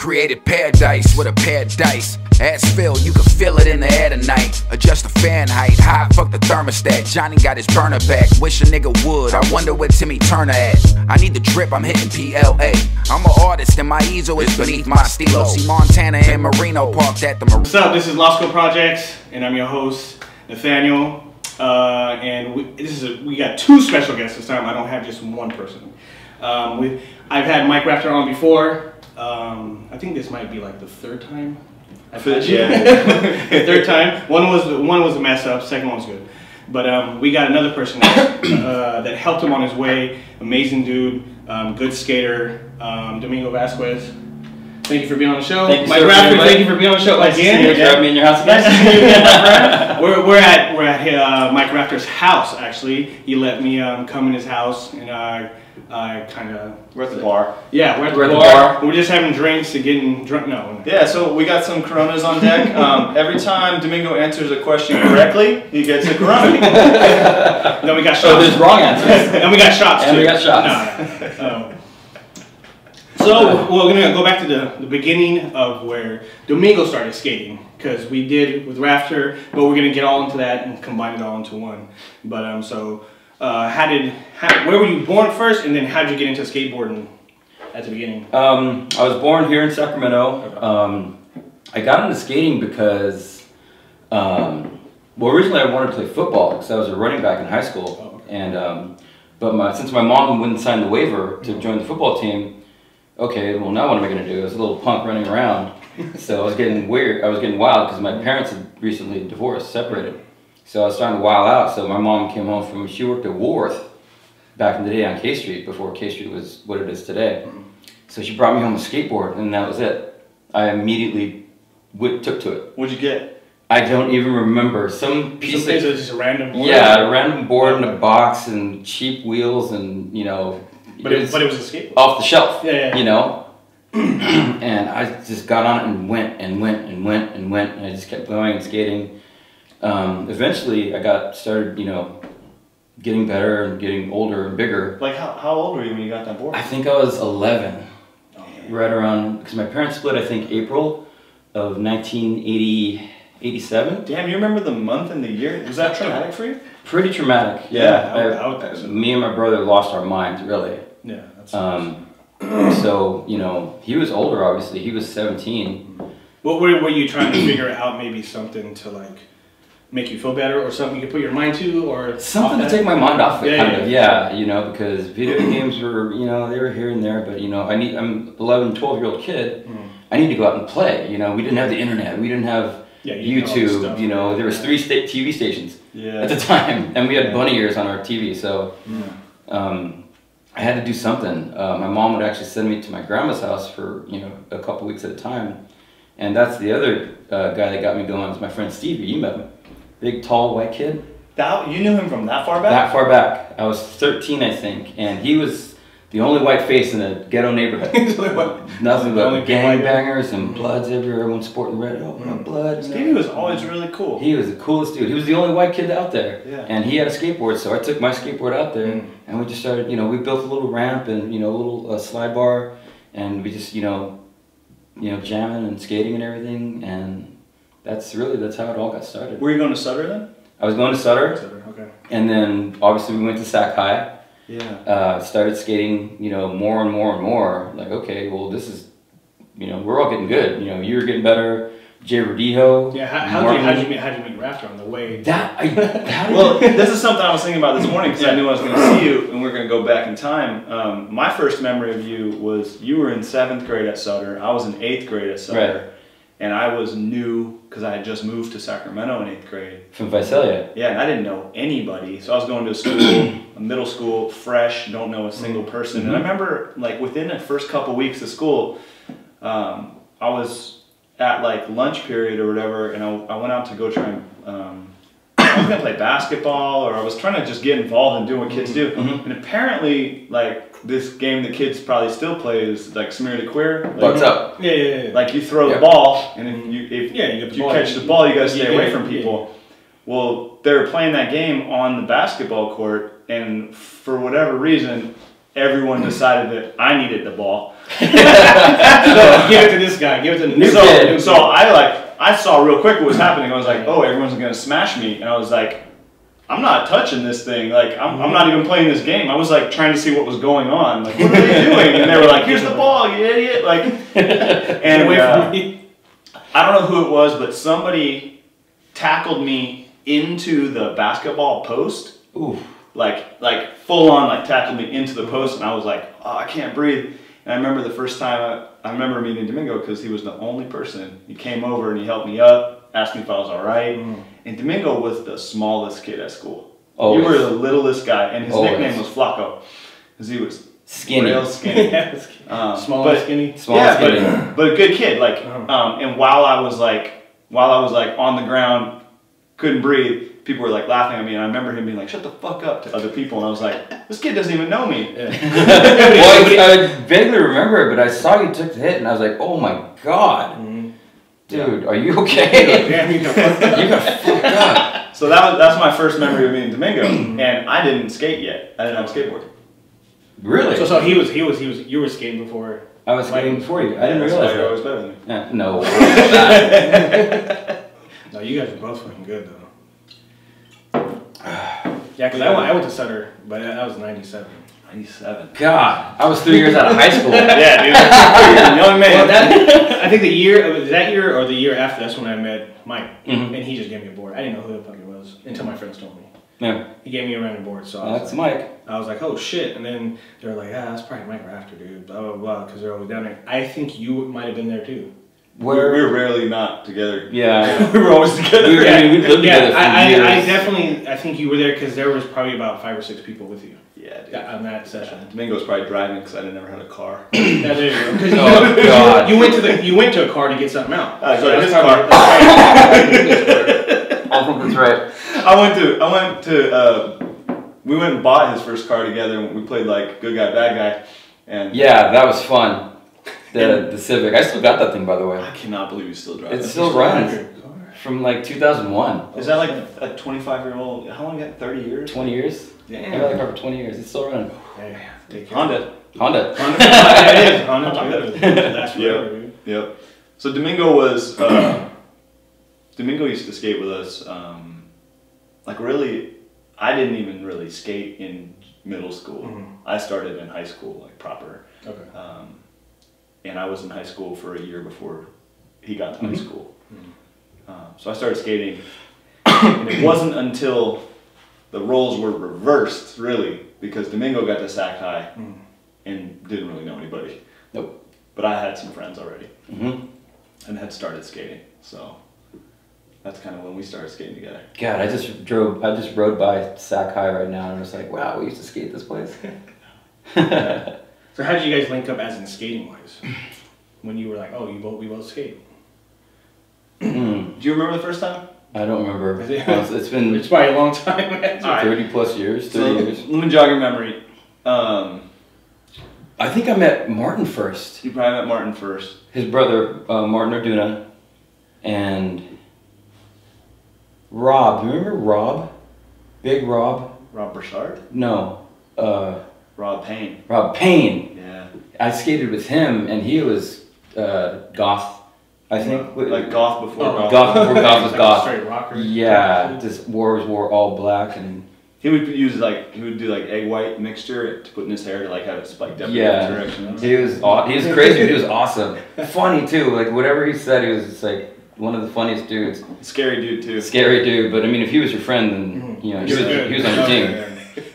Created paradise with a pair of dice. Ass filled, you can feel it in the air tonight. Adjust the fan height, high fuck the thermostat. Johnny got his burner back, wish a nigga would. I wonder where Timmy Turner at. I need the drip, I'm hitting PLA. I'm an artist and my easel is beneath my stilo. See Montana and Marino parked at the Marino. What's up, this is LOSKO PROJECTZ and I'm your host, Nathaniel. And we got two special guests this time. I don't have just one person. I've had Mike Rafter on before. I think this might be like the third time. The third time. One was a mess up. Second one was good. But we got another person that helped him on his way. Amazing dude, good skater, Domingo Vasquez. Thank you for being on the show. Thank you, Mike Rafter, thank you for being on the show nice again. Nice to have me in your house again. We're at Mike Rafter's house actually. He let me come in his house and I kind of. We're at the bar. Yeah, we're at the bar. We're just having drinks and getting drunk. No. Yeah, so we got some Coronas on deck. Every time Domingo answers a question correctly, he gets a Corona. Then we got shots. Oh, there's wrong answers. And we got shots too. And we got shots. No. So we're gonna go back to the beginning of where Domingo started skating, because we did with Rafter, but we're gonna get all into that and combine it all into one. But where were you born first, and then how did you get into skateboarding at the beginning? I was born here in Sacramento. I got into skating because, well, originally I wanted to play football because I was a running back in high school, and since my mom wouldn't sign the waiver to join the football team. Okay, well now what am I going to do? I was a little punk running around, so I was getting weird. I was getting wild because my parents had recently divorced, separated. So I was starting to wild out. So my mom came home from, she worked at Woolworth back in the day on K Street, before K Street was what it is today. So she brought me home a skateboard and that was it. I immediately took to it. What'd you get? I don't even remember. Some piece of, just a random board? Yeah, a random board in a box and cheap wheels and, you know. But it was a skateboard. Off the shelf, yeah. You know? And I just got on it and went and I just kept going and skating. Eventually I started, you know, getting better and getting older and bigger. Like how old were you when you got that board? I think I was 11. Right around, because my parents split, I think, April of 1987. Damn, you remember the month and the year? Was that traumatic for you? Pretty traumatic, yeah. I would think so. Me and my brother lost our minds, really. Yeah, that's so, you know, he was older, obviously. He was 17. What were you trying to figure out? Maybe something to like make you feel better, or something you could put your mind to, or something to take my mind off it, kind of. Yeah, you know, because video games were, you know, they were here and there, but you know, I'm 11, 12-year-old kid. I need to go out and play. You know, we didn't have the internet. We didn't have YouTube. You know, there was 3 TV stations at the time, and we had bunny ears on our TV. So I had to do something. My mom would actually send me to my grandma's house for, you know, a couple weeks at a time, and that's the other guy that got me going. Is my friend Stevie. You met him. Big, tall, white kid. You knew him from that far back? That far back. I was 13, I think, and he was the only white face in a ghetto neighborhood. Nothing but gangbangers and bloods everywhere. Everyone sporting red. Oh, blood. Stevie was always really cool. He was the coolest dude. He was the only white kid out there. Yeah. And he had a skateboard, so I took my skateboard out there, and we just started, you know, we built a little ramp and, you know, a little slide bar, and we just, you know, jamming and skating and everything, and that's how it all got started. Were you going to Sutter then? I was going to Sutter. Okay. And then obviously we went to Sac High. Yeah. Started skating, you know, more and more and more. Like, okay, well, this is, you know, we're all getting good. You know, you were getting better. Jay Rodijo. Yeah. How'd you meet Rafter on the way? Well, this is something I was thinking about this morning because I knew I was going to see you, and we're going to go back in time. My first memory of you was you were in 7th grade at Sutter. I was in 8th grade at Sutter. Right. And I was new because I had just moved to Sacramento in 8th grade. From Visalia. Yeah, and I didn't know anybody. So I was going to a school, a middle school, fresh, don't know a single person. And I remember, like, within the first couple weeks of school, I was at, like, lunch period or whatever, and I went out to go try and, I was going to play basketball, or I was trying to just get involved in doing what kids do. And apparently, like, this game that kids probably still play is like Smear the Queer. Like, Bucks up. Yeah. Like you throw the ball, and if you catch the ball, you gotta stay away from people. Yeah. Well, they were playing that game on the basketball court, and for whatever reason, everyone decided that I needed the ball. So give it to this guy. Give it to the new kid. So I saw real quick what was happening. I was like, oh, everyone's gonna smash me, and I was like, I'm not touching this thing. Like, I'm not even playing this game. I was like trying to see what was going on. Like, what are they doing? And they were like, here's the ball, you idiot. Like, and away from me. I don't know who it was, but somebody tackled me into the basketball post. Ooh. Like full on, like tackled me into the post, and I was like, oh, I can't breathe. And I remember the first time I remember meeting Domingo because he was the only person. He came over and he helped me up, asked me if I was all right. And Domingo was the smallest kid at school. Always. You were the littlest guy, and his Always. nickname was Flacco because he was Skinny. real skinny. Small and skinny. Small and skinny. But a good kid. Like, and while I was like on the ground, couldn't breathe. People were like laughing at me, and I remember him being like, "Shut the fuck up" to other people, and I was like, "This kid doesn't even know me." Well, I vaguely remember it, but I saw you took the hit, and I was like, "Oh my god, dude, are you okay? Damn, you got fucked up." So that's my first memory of meeting Domingo, and I didn't skate yet. I didn't have a skateboard. Really? So he was. You were skating before. I was skating before you. I didn't That's realize why you're that. always better than me. Yeah, no. No, you guys are both fucking good though. Yeah, because I went to Sutter, but that was 97. 97. God, I was 3 years out of high school. Yeah, dude. You're a young man. Well, I think that year or the year after, that's when I met Mike, and he just gave me a board. I didn't know who the fuck it was until my friends told me. Yeah. He gave me a random board, so I was That's like, Mike. I was like, oh shit, and then they were like, that's probably Mike Rafter, dude, blah blah blah, because they're always down there. I think you might have been there too. We were rarely not together. Yeah. We were always together. We lived together for years. I definitely, I think you were there because there was probably about 5 or 6 people with you. Yeah, dude. On that session. Domingo was probably driving because I never had a car. Yeah, there you go. 'Cause Oh, God. you went to a car to get something out. Sorry, his probably- car. I think that's right. We went and bought his first car together, and we played like good guy, bad guy. And Yeah, that was fun. The Civic. I still got that thing, by the way. I cannot believe you still drive It it. still runs. From like 2001. Is that like a 25-year-old? How long you got? 30 years? 20 years? Damn. I got that car for 20 years. It's still running. Hey, take care. Honda. Honda. Yeah, it is. Honda. That's forever, dude. Yep. So Domingo was Domingo used to skate with us. Like really, I didn't even really skate in middle school. I started in high school, like proper. Okay. And I was in high school for a year before he got to high school. So I started skating, and it wasn't until the roles were reversed, really, because Domingo got to Sac High and didn't really know anybody. Nope. But I had some friends already Mm-hmm. and had started skating. So that's kind of when we started skating together. God, I just rode by Sac High right now, and I'm just like, wow, we used to skate this place. So how did you guys link up as in skating wise? When you were like, oh, we both skate. Do you remember the first time? I don't remember. Is it- It's been It's probably a long time. Man. All right. 30 plus years, 30 So, years. let me jog your memory. I think I met Martin first. You probably met Martin first. His brother, Martin Orduna, and Rob. You remember Rob? Big Rob? Rob Burchard? No. Rob Payne. Rob Payne. Yeah. I skated with him, and he was goth, I think. Like goth before goth. Goth before goth was Like a goth. straight rocker. Yeah, just wore all black and He would do like egg white mixture to put in his hair to like have it spiked up in yeah. different directions. He was crazy. He was awesome. Funny too. Like whatever he said, he was just like one of the funniest dudes. Scary dude too. Scary dude, but I mean, if he was your friend, then you know he was on your team.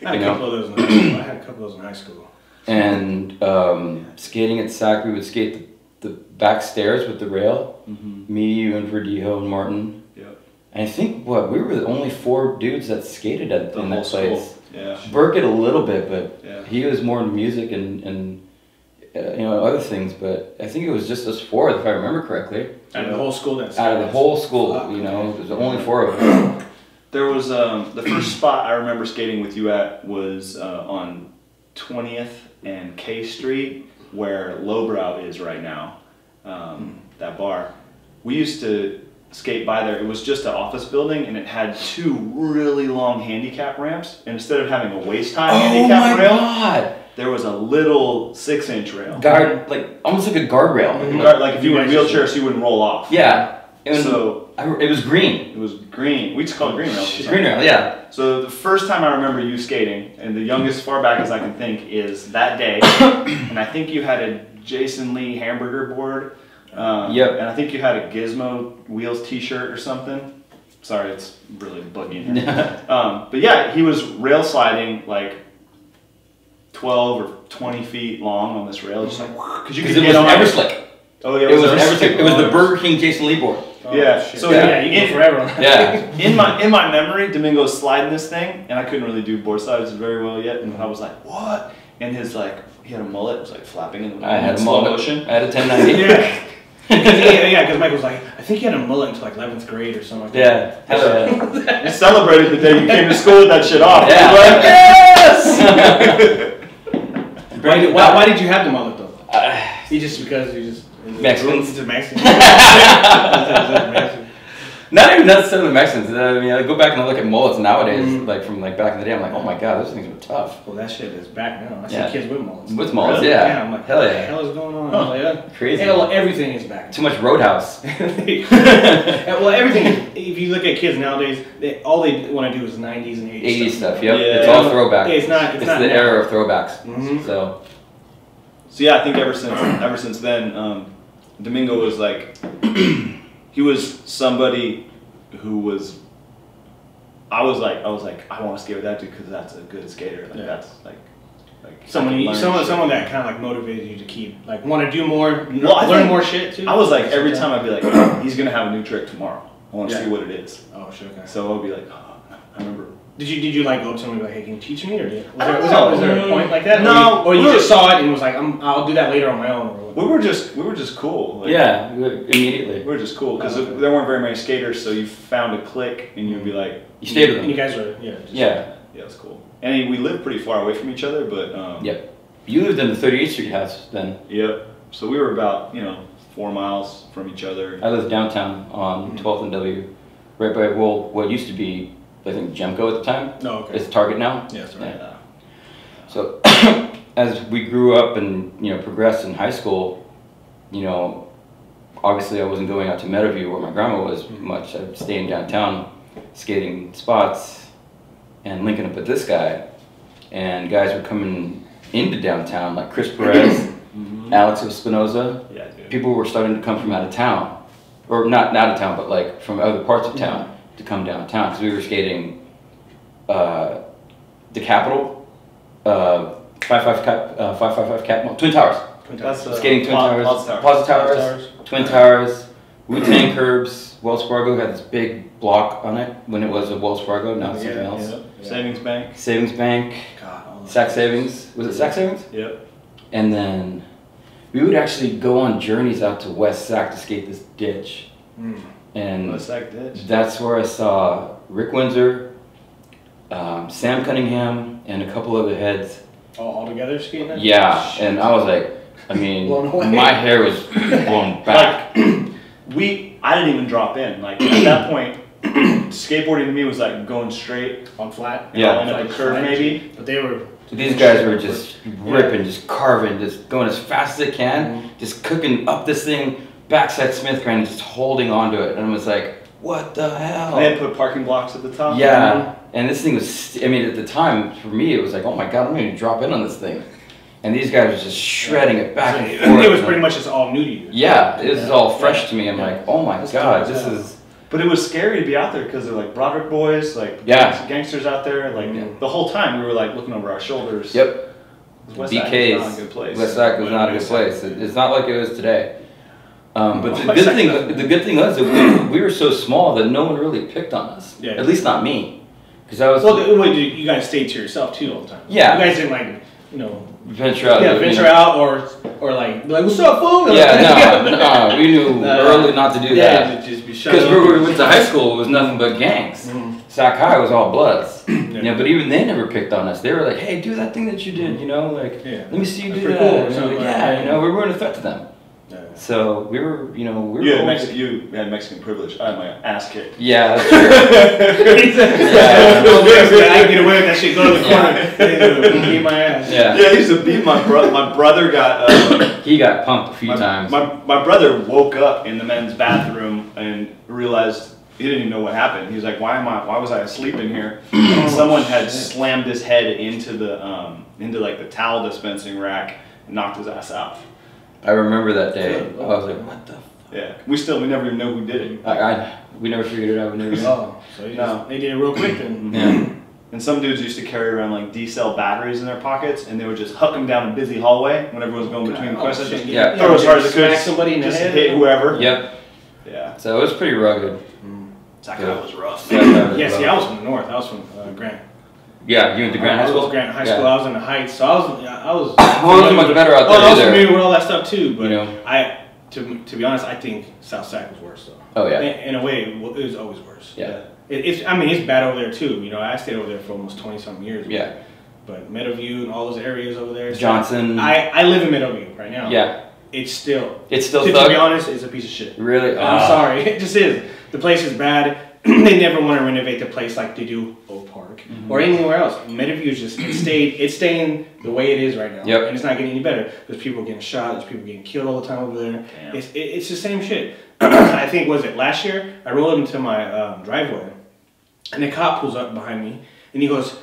I had a couple of those in high school. I had a couple of those in high school. And skating at Sac, we would skate the back stairs with the rail. Me, you, and Verdijo, and Martin. Yep. And I think we were the only 4 dudes that skated in whole that place. school. Yeah. Burke did a little bit, but Yeah. he was more into music and other things. But I think it was just us 4, if I remember correctly. Out of the whole school, that's Out of the whole school, it was only 4 of us. There was the first spot I remember skating with you at was on 20th and K Street, where Lowbrow is right now. That bar. We used to skate by there. It was just an office building, and it had 2 really long handicap ramps. And instead of having a waist high handicap rail, there was a little 6-inch rail. Guard, like almost like a guardrail. Like if you were in a wheelchair, so you wouldn't roll off. Yeah. It was green. It was green. We just call it green rail. Green rail, yeah. So the first time I remember you skating, and the youngest far back as I can think, is that day. And I think you had a Jason Lee hamburger board. Yep. And I think you had a Gizmo Wheels t-shirt or something. Sorry, it's really buggy in here. But yeah, he was rail sliding like 12 or 20 feet long on this rail, just like, because you could get on Everslick. Oh yeah, it was Everslick. It was the Burger King Jason Lee board. Oh, yeah. Shit. So yeah, you can go forever on that. Yeah. In my memory, Domingo was sliding this thing, and I couldn't really do board slides very well yet, and I was like, what? And his like, he had a mullet, it was like flapping in slow motion. I had a 1090. Yeah. Because Mike was like, I think he had a mullet until like 11th grade or something like that. Yeah. Hell yeah. You celebrated the day you came to school with that shit off. Yeah. Like, yes! Why did you have the mullet though? Because you just Mexicans. Just Mexicans. Not even necessarily Mexicans. I mean, I go back and I look at mullets nowadays, like from like back in the day. I'm like, oh my god, those things were tough. Well, that shit is back now. I see kids with mullets. With mullets, really? yeah. Yeah. I'm like, hell what yeah. the hell is going on? Huh. I'm like, yeah. Crazy. Hey, well, everything is back. Too much Roadhouse. Well, everything. If you look at kids nowadays, all they want to do is 90s and 80s. 80s stuff. Yep. Yeah. It's all throwback. It's not the now. era of throwbacks. Mm-hmm. So yeah, I think ever since then, Domingo was like, he was somebody who was. I was like, I want to skate with that dude because that's a good skater. Like that's like someone that kind of like motivated you to keep like want to do more, learn more shit too. I was like every time I'd be like, he's gonna have a new trick tomorrow. I want to see what it is. Oh sure. Okay. So I'll be like, oh, I remember. Did you like go up to someone and be like, hey, can you teach me, or was there a point like that? No, or you just saw it and was like, I'll do that later on my own. Or we were just cool. Like, Yeah, immediately. we were just cool because there weren't very many skaters, so you found a clique and you'd be like, You stayed with and them. you guys were Yeah. it was cool. And we lived pretty far away from each other, but Yep. You lived in the 38th Street house then. Yep. So we were about 4 miles from each other. I lived downtown on 12th and W, right by what used to be, I think, Gemco at the time. No, okay. It's Target now. Yeah, that's right. Yeah. So as we grew up and progressed in high school, obviously I wasn't going out to Meadowview where my grandma was much. I'd stay in downtown, skating spots, and linking up with this guy. And guys were coming into downtown like Chris Perkins, Alex Espinoza. Yeah, dude. People were starting to come from out of town, or not out of town, but like from other parts of town to come downtown because we were skating the Capitol, 555 Cap, Twin Towers. That's Skating Twin Towers, Plaza Towers, Twin Towers, Wu-Tang Curbs. Wells Fargo had this big block on it when it was a Wells Fargo, now it's something else. Yeah. Savings Bank. Savings Bank, God, Sac Savings. Was it Sac Savings? Yep. And then we would actually go on journeys out to West Sac to skate this ditch. And West Sac Ditch. that's where I saw Rick Windsor, Sam Cunningham, and a couple other heads. all together skating that? Yeah, and I was like, Blown away. my hair was blown back. I didn't even drop in. Like at that point, skateboarding to me was like going straight On flat? Yeah. and up a curve maybe. But they were... So these guys were just ripping, just carving, just going as fast as they can, just cooking up this thing, backside Smith grind, just holding onto it. And I was like, what the hell? They had put parking blocks at the top. Yeah, and this thing was, I mean, at the time, for me, it was like, oh my god, I'm going to drop in on this thing. And these guys were just shredding it back and forth. It was pretty much just all new to you. Yeah, this is all fresh to me. I'm like, oh my god, this is... But it was scary to be out there because they're like Broderick boys, like gangsters out there. Like the whole time we were like looking over our shoulders. Yep. West Sac was not a good place. West Sac was not a good place. It's not like it was today. But the good thing was that we were so small that no one really picked on us. Yeah. At least not me, because I was. Well, you guys stayed to yourself too all the time. Yeah. You guys didn't venture out. venture out or like what's up, fool? Yeah, no, we knew early not to do that. Just be shut Because up. we went to high school, it was nothing but gangs. Sac High was all Bloods. But even they never picked on us. They were like, hey, do that thing that you did, let me see you do that. pretty cool, or And something like, like that. we weren't a threat to them. So we were, you You had Mexican privilege. I had my ass kicked. Yeah, that's true. I can get away with that shit. Go to the corner. Beat my ass. Yeah. I used to beat my brother. My brother got. He got pumped a few times. My brother woke up in the men's bathroom and realized he didn't even know what happened. He was like, "Why was I asleep in here?" And someone had slammed his head into the like the towel dispensing rack and knocked his ass out. I remember that day. I was like, "What the?" Yeah, we never even know who did it. We never figured it out. We never. Oh, so they did it real quick then. Yeah. And some dudes used to carry around like D-cell batteries in their pockets, and they would just huck them down a busy hallway when everyone's going between questions. Just throw as hard as they could, somebody in the just head. hit whoever. Yep. Yeah. So it was pretty rugged. That guy was rough. Yeah, see, I was from the north. I was from Grant. Yeah, you went to Grant High School? I was Grant High School. Yeah. I was in the Heights, so I was. Well, it was much better out there. I was familiar with all that stuff too, but you know. to be honest, I think South Sac was worse though. Oh yeah. In a way, it was always worse. Yeah. It's bad over there too. You know, I stayed over there for almost 20-something years. Yeah. But Meadowview and all those areas over there. Johnson. I live in Meadowview right now. Yeah. It's still. To be honest, it's a piece of shit. Really? I'm sorry. It just is. The place is bad. They never want to renovate the place like they do Oak Park or anywhere else. Meadowview is just it's staying the way it is right now. Yep. And it's not getting any better. There's people getting shot. There's people getting killed all the time over there. Damn. It's the same shit. I think last year I rolled into my driveway, and the cop pulls up behind me, and he goes,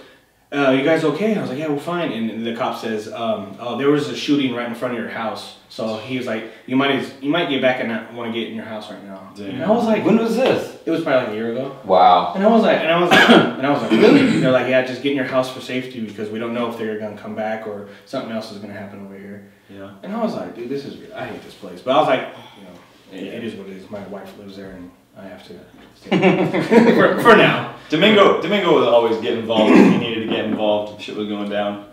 "You guys okay?" I was like, "Yeah, we're fine." And the cop says, "Oh, there was a shooting right in front of your house." So he was like, "You might get back and not want to get in your house right now." Damn. And I was like, When was this? it was probably like a year ago. Wow. And I was like, really? They're like, "Yeah, just get in your house for safety because we don't know if they're gonna come back or something else is gonna happen over here." Yeah. And I was like, "Dude, this is weird. I hate this place." But I was like, it is what it is. My wife lives there, and I have to stay for now. Domingo would always get involved if he needed to get involved. If shit was going down.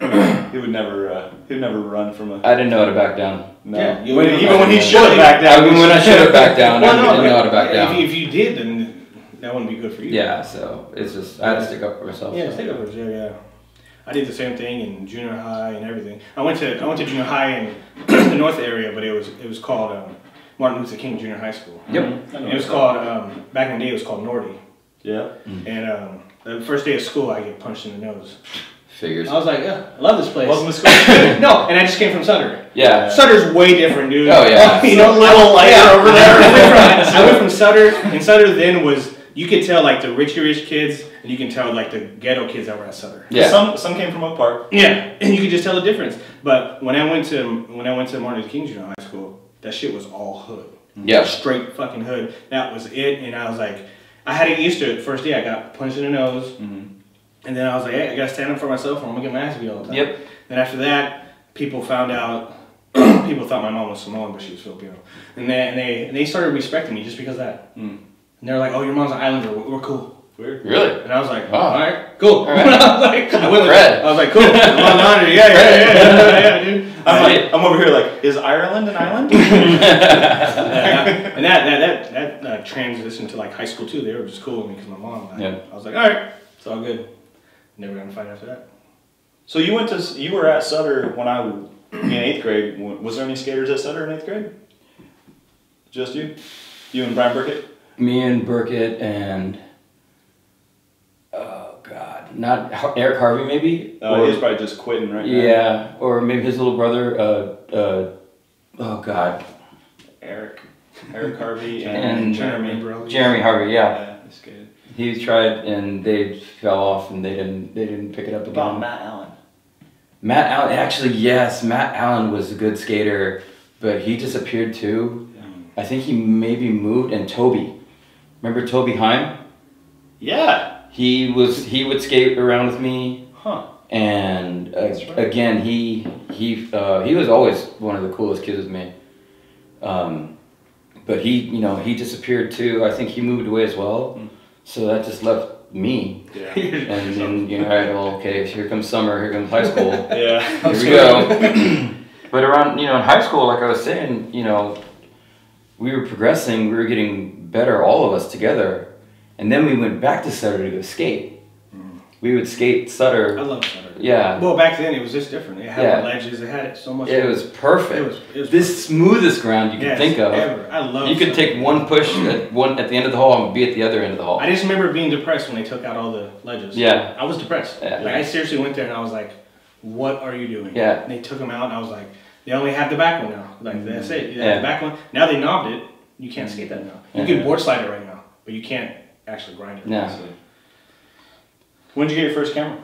He would never run from a. I didn't know how to back down. No. Yeah, Even when he should have backed down. Even when I should have backed down, Well, I didn't know how to back down. If you did, then that wouldn't be good for you. Yeah, so it's just, I had to stick up for myself. Yeah, stick up for yourself. Yeah. I did the same thing in junior high and everything. I went to junior high in the north area, but it was called Martin Luther King Junior High School. Yep. And it was called back in the day it was called Nordy. Yeah. And the first day of school I get punched in the nose. Figures. I was like, yeah, I love this place. Welcome to school. No, and I just came from Sutter. Yeah. Sutter's way different, dude. Oh, yeah. You know, little lighter over there. I went from Sutter, and Sutter then was, you could tell like the rich kids, and you can tell like the ghetto kids that were at Sutter. Yeah. Some came from Oak Park. Yeah, and you could just tell the difference. But when I went to Martin Luther King Junior High School, that shit was all hood. Yeah. Straight fucking hood. That was it, and I was like, I had to get used to it. First day I got punched in the nose. And then I was like, hey, I gotta stand up for myself or I'm gonna get my ass beat all the time. Yep. Then after that, people found out, people thought my mom was Samoan, but she was Filipino. And they started respecting me just because of that. And they're like, oh, your mom's an islander, we're cool. Weird. Really? And I was like, Oh. all right, cool. All right. I went with Fred. it. I was like, cool. I'm on the islander. Yeah, dude. I'm over here like, is Ireland an island? And that transitioned to like high school too. They were just cool with me because my mom. I was like, all right, it's all good. Never got in a fight after that. So you were at Sutter when I was in 8th grade. Was there any skaters at Sutter in 8th grade? Just you? You and Brian Burkett? Me and Burkett and, oh God, not Eric Harvey maybe? He was probably just quitting right now. Yeah, or maybe his little brother, oh God. Eric Harvey And Jeremy Harvey, yeah. Yeah, he skated. He tried and they fell off and they didn't pick it up again. About Matt Allen. Matt Allen, actually yes, Matt Allen was a good skater, but he disappeared too. Yeah. I think he maybe moved, and Toby. Remember Toby Heim? Yeah. He would skate around with me. Huh. And That's right. again, he was always one of the coolest kids with me. But he disappeared too. I think he moved away as well. So that just left me. Yeah. And then all right, well, okay, here comes summer, here comes high school. Yeah. Here we go. But around in high school, like I was saying, we were progressing, we were getting better, all of us together. And then we went back to Sutter to go skate. we would skate Sutter. I love Sutter. Yeah. Well, back then it was just different. It had ledges. It had it so much. It was perfect. It was the perfect. smoothest ground you could think of. Ever. I love. You could take one push at the end of the hole and be at the other end of the hole. I just remember being depressed when they took out all the ledges. Yeah. I was depressed. Yeah. Like I seriously went there and I was like, "What are you doing?" Yeah. And they took them out and I was like, "They only have the back one now. Like that's it. You Yeah. have the back one. Now they knobbed it. You can't skate that now. You can board slide it right now, but you can't actually grind it." Yeah. When did you get your first camera?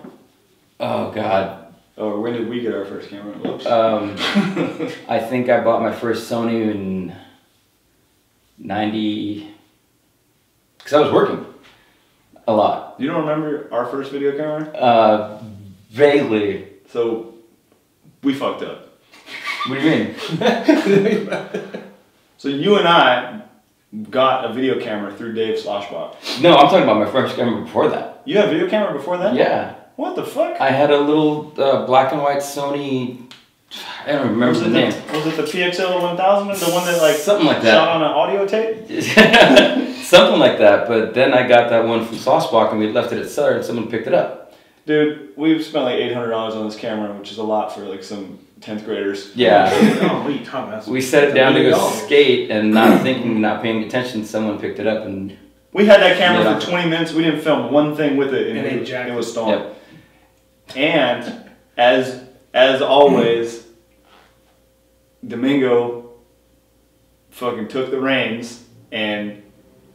Oh God. Or when did we get our first camera? Whoops. I think I bought my first Sony in 90, because I was working a lot. You don't remember our first video camera? Vaguely. So, we fucked up. What do you mean? So you and I got a video camera through Dave Sloshbach. No, I'm talking about my first camera before that. You had a video camera before that? Yeah. What the fuck? I had a little black and white Sony. I don't remember the name. Was it the PXL 1000? The one that like something like that. Shot on an audio tape? Something like that. But then I got that one from Saucebach and we left it at Sutter and someone picked it up. Dude, we've spent like $800 on this camera, which is a lot for like some 10th graders. Yeah. Oh, what are you talking about? We set it down to go skate and not thinking, not paying attention. Someone picked it up and we had that camera for 20 minutes. We didn't film one thing with it, and it was stolen. Yep. And as always, Domingo fucking took the reins and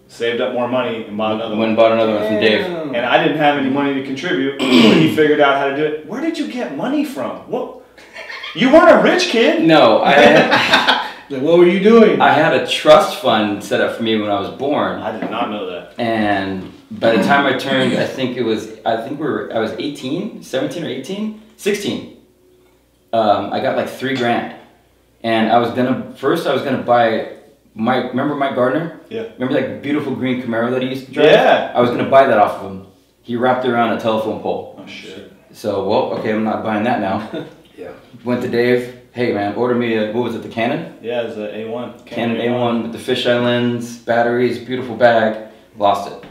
saved up more money and bought another one. Went and bought another one from Dave. And I didn't have any money to contribute, but he figured out how to do it. Where did you get money from? What? You weren't a rich kid? No, I had, Like, what were you doing? I had a trust fund set up for me when I was born. I did not know that. And by the time I turned, I was 18, 17 or 18, 16. I got like $3,000. And I was gonna buy remember Mike Gardner? Yeah. Remember that beautiful green Camaro that he used to drive? Yeah. I was gonna buy that off of him. He wrapped it around a telephone pole. Oh shit. So, well, okay, I'm not buying that now. Yeah. Went to Dave. Hey man, order me what was it, the Canon? Yeah, it's an A1. Canon A1 with the fisheye lens, batteries, beautiful bag. Lost it.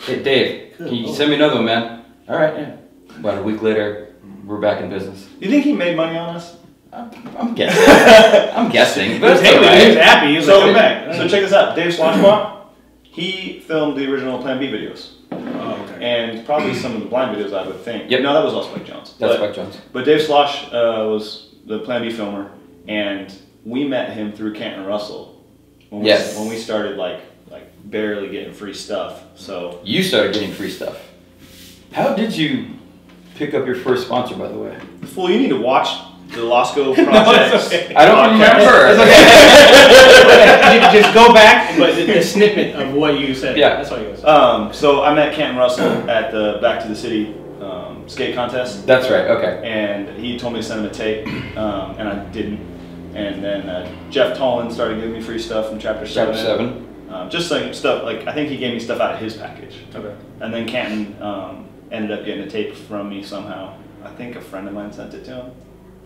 Hey Dave, can you send me another one, man? All right, yeah. About a week later, we're back in business. You think he made money on us? I'm guessing. I'm guessing, but it's all He was right. happy. He was like, come back. So check this out. Dave Sloshbach, he filmed the original Plan B videos. Oh, okay. And probably some of the blind videos, I would think. Yep. No, that was all Spike Jones. That's Spike Jones. But Dave Slosh was the Plan B filmer, and we met him through Canton Russell. When we started like barely getting free stuff. So You started getting free stuff. How did you pick up your first sponsor, by the way? Fool, you need to watch the LOSKO Projectz. I don't remember. It's okay. Just go back, but the snippet of what you said. Yeah. That's all you guys. So I met Canton Russell at the Back to the City skate contest. That's right, okay. And he told me to send him a tape, and I didn't. And then Jeff Tolan started giving me free stuff from Chapter 7. Chapter 7. Just like stuff, like I think he gave me stuff out of his package. Okay. And then Canton ended up getting a tape from me somehow. I think a friend of mine sent it to him.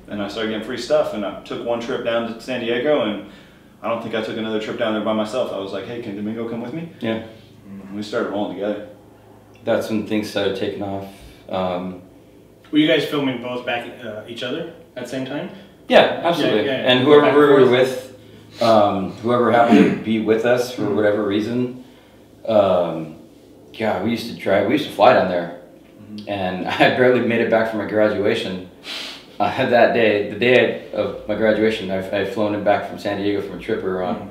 And I started getting free stuff, and I took one trip down to San Diego, and I don't think I took another trip down there by myself. I was like, hey, can Domingo come with me? Yeah. And we started rolling together. That's when things started taking off. Were you guys filming both back each other at the same time? Yeah, absolutely. Yeah. And whoever we were with, whoever happened to be with us for whatever reason, we used to fly down there. And I barely made it back from my graduation. That day, the day of my graduation, I had flown in back from San Diego from a trip we were on.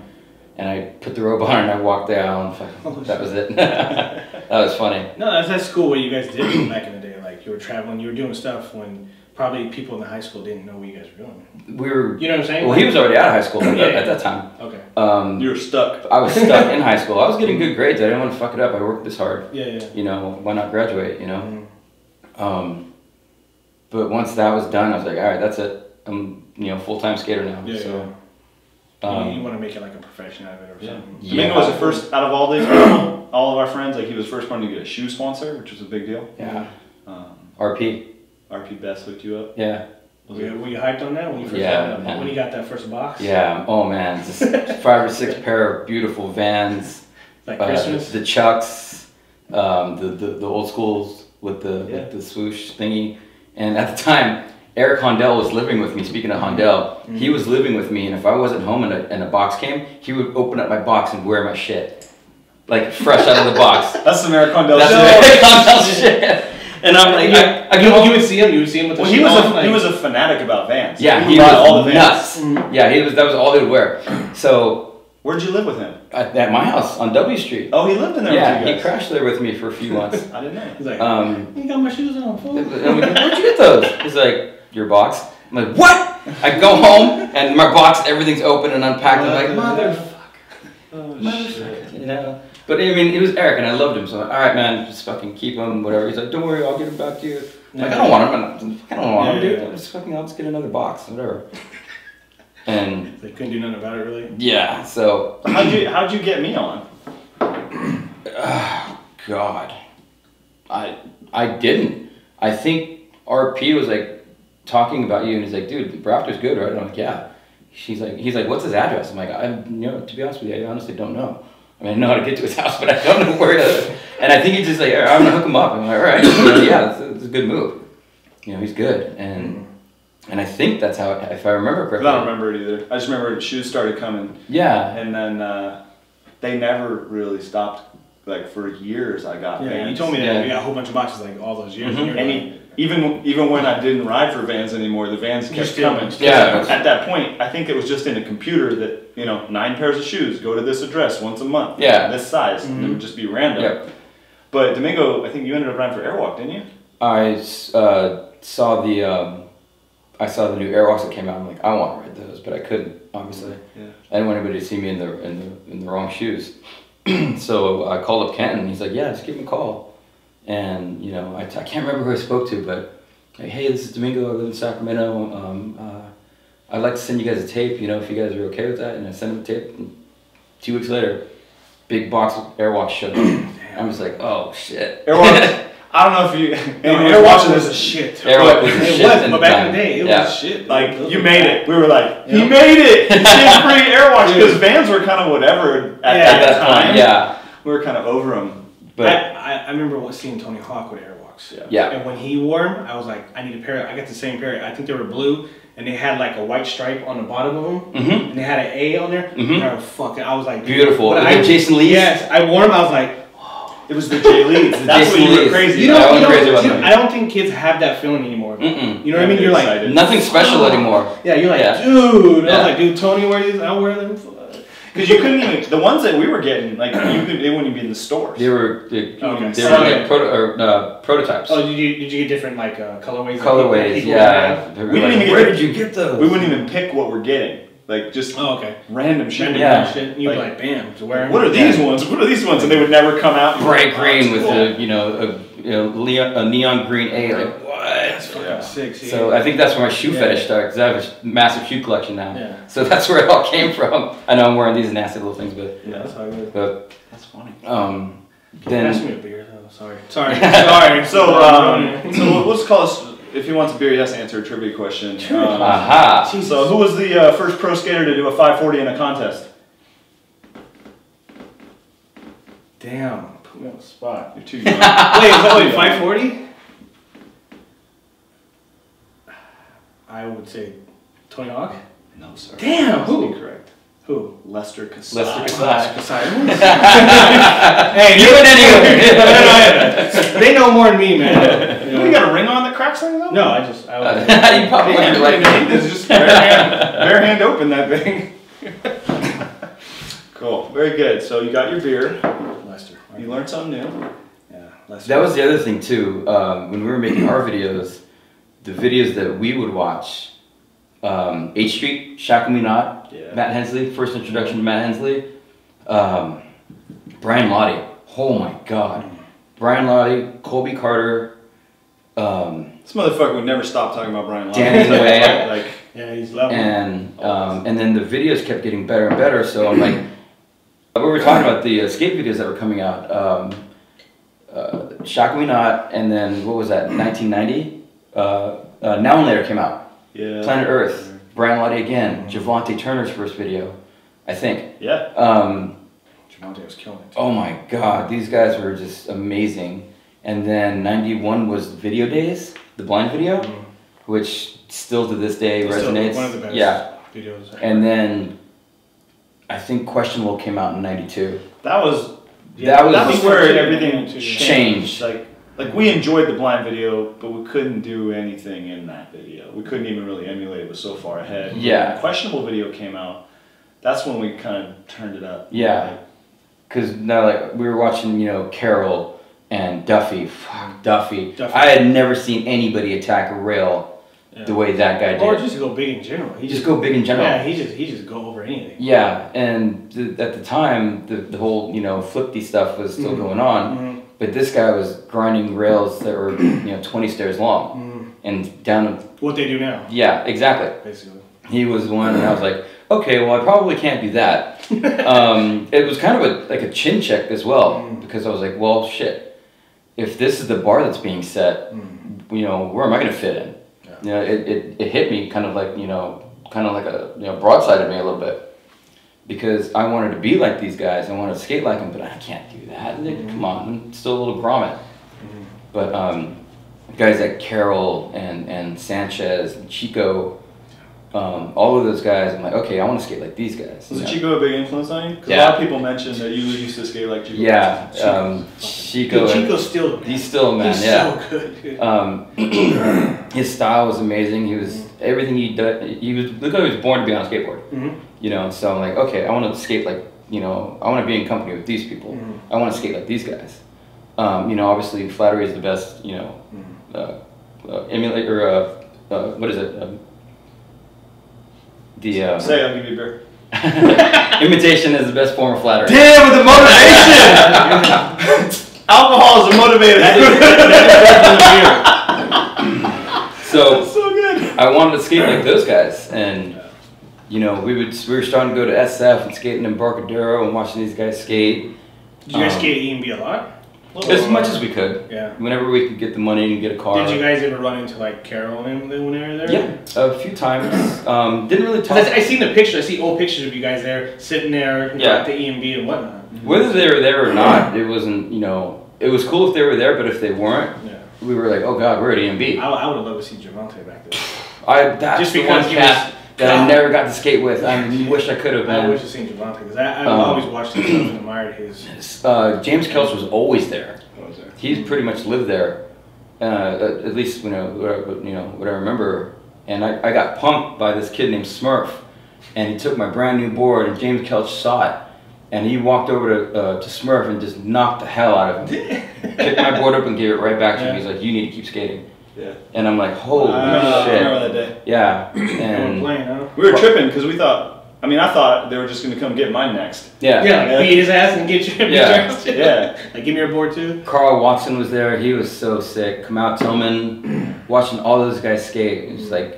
And I put the robe on and I walked down. That was it. That was funny. No, that's cool what you guys did back in the day. Like you were traveling, you were doing stuff when probably people in the high school didn't know what you guys were doing. We were. You know what I'm saying? Well, he was already out of high school at that time. Okay. You were stuck. I was stuck in high school. I was getting good grades. I didn't want to fuck it up. I worked this hard. Yeah. You know, why not graduate? You know. But once that was done, I was like, all right, that's it. I'm full-time skater now. Yeah. So. You want to make it like a profession out of it or something. Domingo was the first out of all these people, all of our friends. Like he was the first one to get a shoe sponsor, which was a big deal. Yeah. RP. RP Best hooked you up. Yeah. Were you hyped on that when you first when you got that first box? Yeah. Oh man, just 5 or 6 pair of beautiful Vans. Like Christmas. The Chucks, the old schools, with the swoosh thingy. And at the time, Eric Hondell was living with me. Speaking of Hondell, he was living with me, and if I wasn't home and a box came, he would open up my box and wear my shit, like fresh out of the box. That's some Eric Hondell shit. Eric Hondell shit. And I'm like, you would see him. You would see him with the shit. He was a fanatic about Vans. Yeah, he was all the nuts. Yeah, that was all he would wear. So. Where'd you live with him? At my house on W Street. Oh, he lived in there with you guys? Yeah, he crashed there with me for a few months. I didn't know. He's like, you got my shoes on, fool. I'm like, where'd you get those? He's like, your box. I'm like, what? I go home and my box, everything's open and unpacked. I'm like, motherfucker. Oh, shit. You know? But I mean, it was Eric and I loved him. So I'm like, all right, man, just fucking keep him, whatever. He's like, don't worry, I'll get him back to you. I'm like, I don't want him. I don't want him, dude. I'll just get another box, whatever. And they couldn't do nothing about it, really. Yeah. So how'd you get me on? God, I didn't. I think RP was like talking about you, and he's like, dude, Rafter's good, right? And I'm like, yeah. He's like, what's his address? I'm like, to be honest with you, I honestly don't know. I mean, I know how to get to his house, but I don't know where to. And I think he's just like, I'm gonna hook him up. I'm like, all right, yeah, it's a good move. You know, he's good, and I think that's how, if I remember correctly. I don't remember it either. I just remember shoes started coming. Yeah. And then they never really stopped. Like for years, I got Vans. You told me that you got a whole bunch of boxes like all those years. And even when I didn't ride for Vans anymore, the Vans kept coming. Yeah. At that point, I think it was just in a computer that 9 pairs of shoes go to this address once a month. Yeah. This size. And it would just be random. Yep. But Domingo, I think you ended up riding for Airwalk, didn't you? I saw the new Airwalks that came out. I'm like, I want to ride those, but I couldn't, obviously. Yeah. I didn't want anybody to see me in the wrong shoes. So I called up Kenton, and he's like, yeah, just give him a call. And I can't remember who I spoke to, but like, hey, this is Domingo. I live in Sacramento. I'd like to send you guys a tape. If you guys are okay with that. And I sent him a tape. And 2 weeks later, big box of Airwalks showed up. I'm just like, oh shit. Airwalks. I don't know if you. Airwalks was a shit. Airwalk was a shit. But back in the day, it was shit. Like, you made it. We were like, he made it! Shit-free Airwalks. Because Vans were kind of whatever at that time. Yeah. We were kind of over them. But I remember seeing Tony Hawk with Airwalks. Yeah. And when he wore them, I was like, I need a pair. I got the same pair. I think they were blue. And they had like a white stripe on the bottom of them. And they had an A on there. And I was like, beautiful. Jason Lee? Yes. I wore them. I was like, it was the J Leeds. That's what you were crazy. I don't think kids have that feeling anymore. You know what I mean? You're like, nothing special anymore. Yeah, you're like, dude. I was like, dude, Tony wear these. I'll wear them. Because you couldn't even, the ones that we were getting, like, they wouldn't even be in the stores. They were like prototypes. Oh, did you get different, like, colorways? Colorways, yeah. Where did you get those? We wouldn't even pick what we're getting. Like, just random shit. Shit. You'd be like, bam, to wear them. What are these ones? What are these ones? And they would never come out. Bright green with a neon green A. Like, what? That's fucking sick. So I think that's where my shoe fetish started, because I have a massive shoe collection now. Yeah. So that's where it all came from. I know I'm wearing these nasty little things, but that's how good. But that's funny. Then pass me a beer though. Sorry. So we'll just call this. If he wants a beer, he has to answer a trivia question. So who was the first pro skater to do a 540 in a contest? Damn, put me on the spot. You're too young. Wait, 540? I would say Tony Hawk. No, sir. Damn, who? Incorrect. Who? Lester Kasai. Hey, you and anyway. They know more than me, man. You got a ring on that cracks thing though? No, I you probably it's just bare hand open that thing. Cool. Very good. So you got your beer. Lester. You learned something new. Yeah, Lester. That was the other thing too. When we were making our videos, the videos that we would watch, H Street, Shackle Me Not, Matt Hensley, first introduction to Matt Hensley, Brian Lottie. Oh my God, Brian Lottie, Colby Carter. This motherfucker would never stop talking about Brian Lottie. Danny Way. Yeah, he's lovely. And then the videos kept getting better and better. So I'm like, we were talking about the skate videos that were coming out. Shackle Me Not, and then what was that? 1990. Now and Later came out. Yeah. Planet Earth. Brian Lottie again. Javante Turner's first video, I think. Yeah. Javante was killing it. Oh my God, these guys were just amazing. And then 91 was Video Days, the blind video, which still to this day resonates. One of the best videos. And then I think Questionable came out in 92. That was was where everything changed. Like we enjoyed the blind video, but we couldn't do anything in that video. We couldn't even really emulate it. It was so far ahead. Yeah. When the Questionable video came out, that's when we kind of turned it up. Yeah. Because now, like, we were watching, you know, Carol and Duffy. Fuck, Duffy. I had never seen anybody attack a rail the way that guy did. Or just go big in general. He just go big in general. Yeah, he just go over anything. Yeah, and at the time, the whole, you know, flippy stuff was still going on. But this guy was grinding rails that were, you know, 20 stairs long. And down... What they do now. Yeah, exactly. Basically. He was one, and I was like, okay, well, I probably can't do that. It was kind of like a chin check as well, because I was like, well, shit. If this is the bar that's being set, you know, where am I going to fit in? Yeah. You know, it hit me kind of like a, you know, broadsided me a little bit. Because I wanted to be like these guys, I wanted to skate like them, but I can't do that. Come on, I'm still a little grommet. But guys like Carol and Sanchez and Chico, all of those guys, I'm like, okay, I want to skate like these guys. Was Chico a big influence on you? Because a lot of people mentioned that you used to skate like Chico. Yeah, Chico. Chico's still. He's still a man. He's yeah. so good. His style was amazing. He was everything he did. He was look like he was born to be on a skateboard. You know, so I'm like, okay, I want to skate like, you know, I want to be in company with these people. I want to skate like these guys. You know, obviously, Flattery is the best. You know, emulate or what is it? Say, I'll give you a beer. Imitation is the best form of flattery. Damn, with the motivation! Alcohol is a motivator. So, that's so good. I wanted to skate like those guys, and you know, we were starting to go to SF and skating in Embarcadero and watching these guys skate. Did you guys skate at E&B a lot? As much as we could. Yeah. Whenever we could get the money and get a car. Did you guys ever run into like Carol and them when they were there? Yeah, a few times. Didn't really talk. I seen the picture. I see old pictures of you guys there, sitting there at the E&B and whatnot. Whether they were there or not, it wasn't, you know, it was cool if they were there, but if they weren't, we were like, oh God, we're at E&B. I would have loved to see Javante back there. That's just the because one cat that I never got to skate with. I wish I could have, man. I wish I'd seen Javante, because I've always watched him and admired his... James Kelch was always there. He's pretty much lived there, at least, you know, what I remember. And I got punked by this kid named Smurf, and he took my brand new board, and James Kelch saw it, and he walked over to Smurf and just knocked the hell out of him. Picked my board up and gave it right back to me. He's like, you need to keep skating. Yeah. And I'm like, holy shit. I remember that day. Yeah. And we were tripping because we thought, I thought they were just going to come get mine next. Yeah. Yeah, like beat his ass and get you. Yeah. Like, give me your board too. Carl Watson was there. He was so sick. Kamau Tillman, watching all those guys skate. It was like,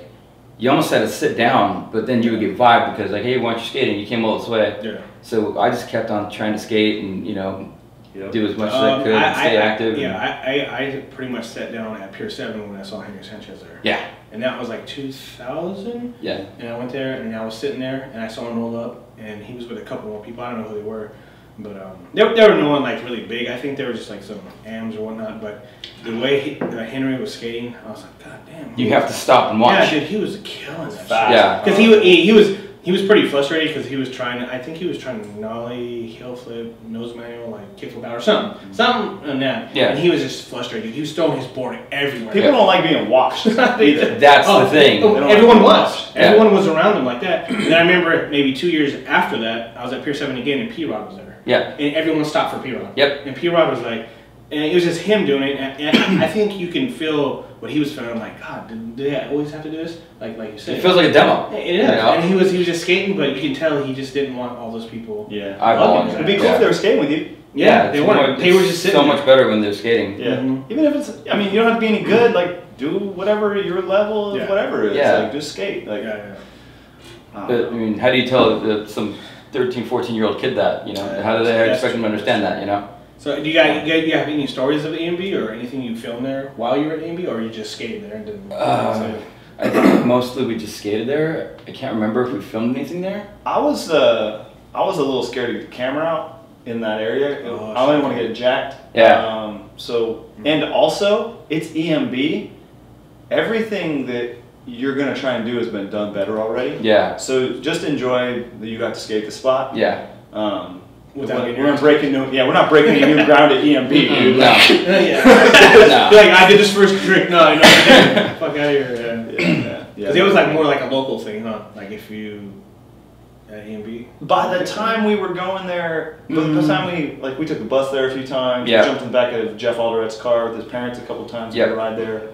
you almost had to sit down, but then you would get vibed because like, hey, why aren't you skating? You came all this way. Yeah. So I just kept on trying to skate and, you know, do as much as I could and stay active. I pretty much sat down at Pier 7 when I saw Henry Sanchez there. Yeah. And that was like 2000. Yeah. And I went there and I was sitting there and I saw him roll up and he was with a couple more people. I don't know who they were. But they were no one like really big. I think they were just like some AMs or whatnot. But the way Henry was skating, I was like, God damn. You have to stop and watch. Yeah, dude, he was killing that shit. Yeah. Because he was pretty frustrated because he was trying to, I think he was trying to nollie, heel flip, nose manual, like kickflip out or something. Something on that. Yeah. And he was just frustrated. He was throwing his board everywhere. People don't like being watched either. That's the thing. Everyone was. Everyone was around him like that. And then I remember maybe 2 years after that, I was at Pier 7 again and P-Rod was there. Yeah. And everyone stopped for P-Rod. Yep. And P-Rod was like, and it was just him doing it. And I think you can feel what he was feeling. Like, God, did they always have to do this? Like you said. It feels like a demo. It is. You know? And he was just skating, but you can tell he just ditn't want all those people. Yeah. It'd be cool if they were skating with you. Yeah, they weren't. They were just sitting so much better when they're skating. Yeah. Even if it's, you don't have to be any good. Like, do whatever your level of whatever is. Yeah. Like, just skate. Like, But, I mean, how do you tell some 13, 14-year-old kid that, you know? How do they expect them to understand that, you know? So do you guys have any stories of E&B or anything you filmed there while you were at E&B, or you just skated there and didn't? I think mostly we just skated there. I can't remember if we filmed anything there. I was a little scared to get the camera out in that area. I didn't want to get jacked. Yeah. So and also it's EMB. Everything that you're gonna try and do has been done better already. Yeah. So just enjoy that you got to skate the spot. Yeah. We're not breaking any new ground at EMB, dude. No. Yeah. No. Like, I did this first trick. No, fuck out of here. Yeah. Because it was like more like a local thing, huh? Like if you at EMB. By the time we were going there, by the time we took the bus there a few times. Yeah. We jumped in the back of Jeff Alderet's car with his parents a couple times. Yep. We ride there.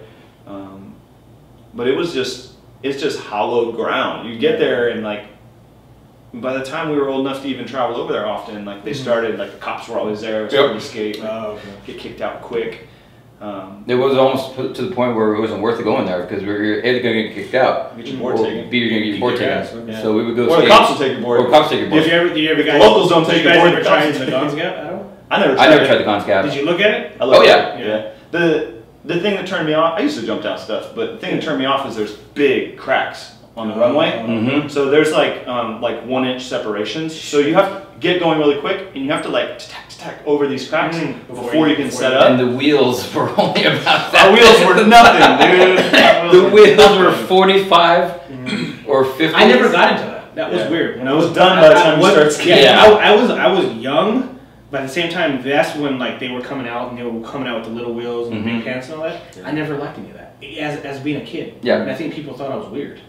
But it's just hollowed ground. You get there and like, by the time we were old enough to even travel over there often, like they started, like the cops were always there, starting to skate, get kicked out quick. It was almost to the point where it wasn't worth it going there because we were either going to get kicked out, Get your board or taken. B, you're going to get your board taken. Yeah. So we would go Or skate. the cops will take your board. Or cops take your board. Did you ever guys? Locals don't take your board. Ever tried the Guns Gap at all? I never tried the Guns Gap. Did you look at it? I loved it. Yeah. The thing that turned me off, I used to jump down stuff, but the thing that turned me off is there's big cracks on the runway. Mm-hmm. So there's like 1 inch separations. So you have to get going really quick and you have to like tack over these cracks before you can set up. And the wheels were only about that. Our wheels were nothing, dude. The wheels were 45 or 50. I never got into that. That was weird. When I was done by the time you started skating. Yeah, I was young. But at the same time, that's when like they were coming out and they were coming out with the little wheels and the big pants and all that. Yeah. I never liked any of that as being a kid. Yeah. And I think people thought I was weird.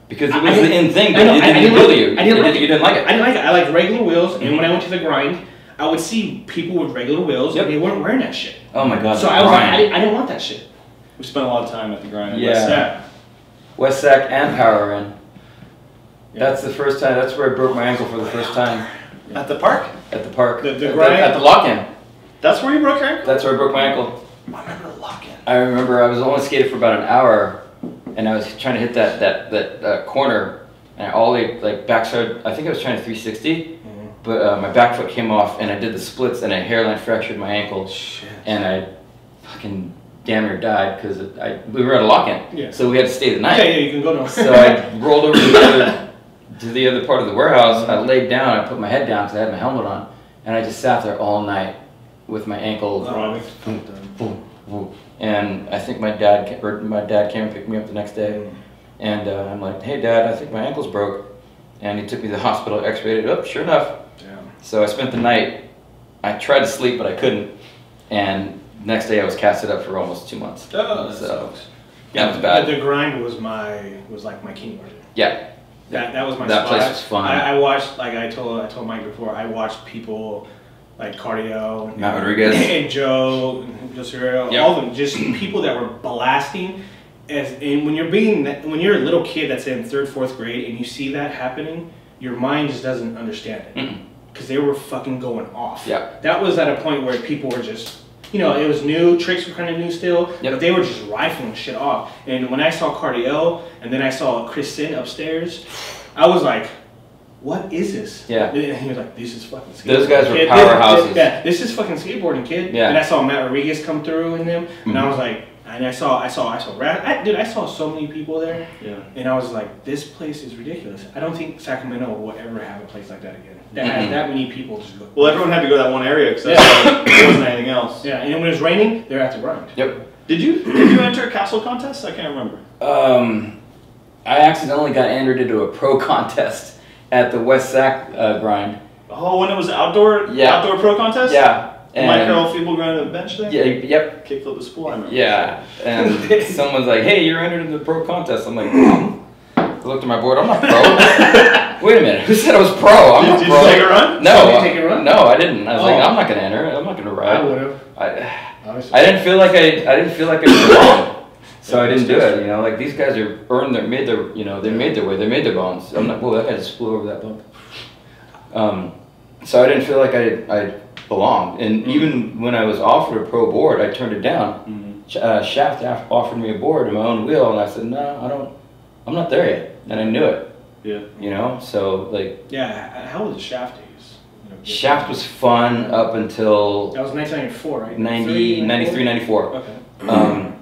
Because it was the in thing, but I didn't like it. You didn't like it. I didn't like it. I liked regular wheels, and when I went to the grind, I would see people with regular wheels, and they weren't wearing that shit. Oh my god. So I was like, I didn't want that shit. We spent a lot of time at the grind. Yeah. West Sac and Power Inn. That's the first time. That's where I broke my ankle for the first time. At the park? At the park. The grind? At the lock-in. That's where you broke your ankle? That's where I broke my ankle. I remember the lock-in. I remember I was only skating for about an hour, and I was trying to hit that corner, and backside. I think I was trying to 360, but my back foot came off, and I did the splits, and I hairline fractured my ankle, and I fucking damn near died because we were at a lock-in, so we had to stay the night. Yeah, you can go down. So I rolled over to the other part of the warehouse. I laid down. I put my head down because I had my helmet on, and I just sat there all night with my ankle. And I think my dad came and picked me up the next day, and I'm like, "Hey, Dad, I think my ankle's broke," and he took me to the hospital, X-rayed it up. Sure enough. So I spent the night. I tried to sleep, but I couldn't, and next day I was casted up for almost 2 months. Oh, that sucks. That was bad. The grind was like my kindergarten. Yeah. That was my that spot. place was fun. I watched, like I told Mike before, I watched people like Cardio, Matt Rodriguez, and Joe, all of them, just people that were blasting. And when you're a little kid that's in 3rd, 4th grade and you see that happening, your mind just doesn't understand it because they were fucking going off. Yeah. That was at a point where people were just. It was new, tricks were kind of new still, but they were just rifling shit off. And when I saw Cardio, and then I saw Chris Sin upstairs, I was like, what is this? Yeah. And he was like, this is fucking skateboarding. Those guys were kid. powerhouses. This is fucking skateboarding, kid. Yeah. And I saw Matt Rodriguez come through in them, and I was like, and I saw I saw so many people there, and I was like, this place is ridiculous. I don't think Sacramento will ever have a place like that again. That has that many people just go. Well, everyone had to go to that one area because there wasn't anything else. Yeah, and when it was raining, they're at the grind. Yep. Did you enter a castle contest? I can't remember. I accidentally got entered into a pro contest at the West Sac grind. Oh, when it was outdoor pro contest? Yeah. Mike Earl Feeble grind on the bench there? Yeah, yep. Kickflip the spool, I remember. Yeah, and someone's like, hey, you're entered into the pro contest. I'm like, I looked at my board, I'm not pro. Wait a minute, who said I was pro? I'm not pro. Did you take a run? No. Did you take a run? No, I didn't. I was like, I'm not going to enter. I'm not going to ride. I would have. I didn't feel like I belonged. So I didn't do it, like these guys made their way, they made their bones. I'm like, whoa, that guy just flew over that bump. So I didn't feel like I belonged. And even when I was offered a pro board, I turned it down. Shaft offered me a board in my own wheel, and I said, no, I'm not there yet. And I knew it. Yeah. So like. Yeah, how was the Shaft days? Shaft was fun up until. That was 1994, right? 93, 94. Okay.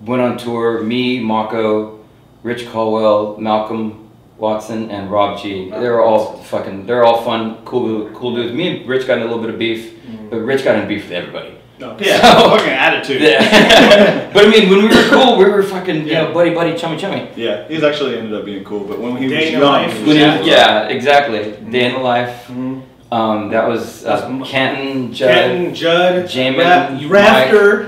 Went on tour, me, Mako, Rich Caldwell, Malcolm Watson, and Rob G. They're all fun, cool dudes. Me and Rich got in a little bit of beef, but Rich got in beef with everybody. No. Yeah, So- fucking attitude. Yeah. But I mean, when we were cool, we were fucking, you know, buddy, chummy. Yeah, he's actually ended up being cool, but when he Day was in young, the life. he When was he was- cool. yeah, exactly. Day in the life. Mm-hmm. That was Canton, Judd, Kenton, Judd, Jamin, Rafter.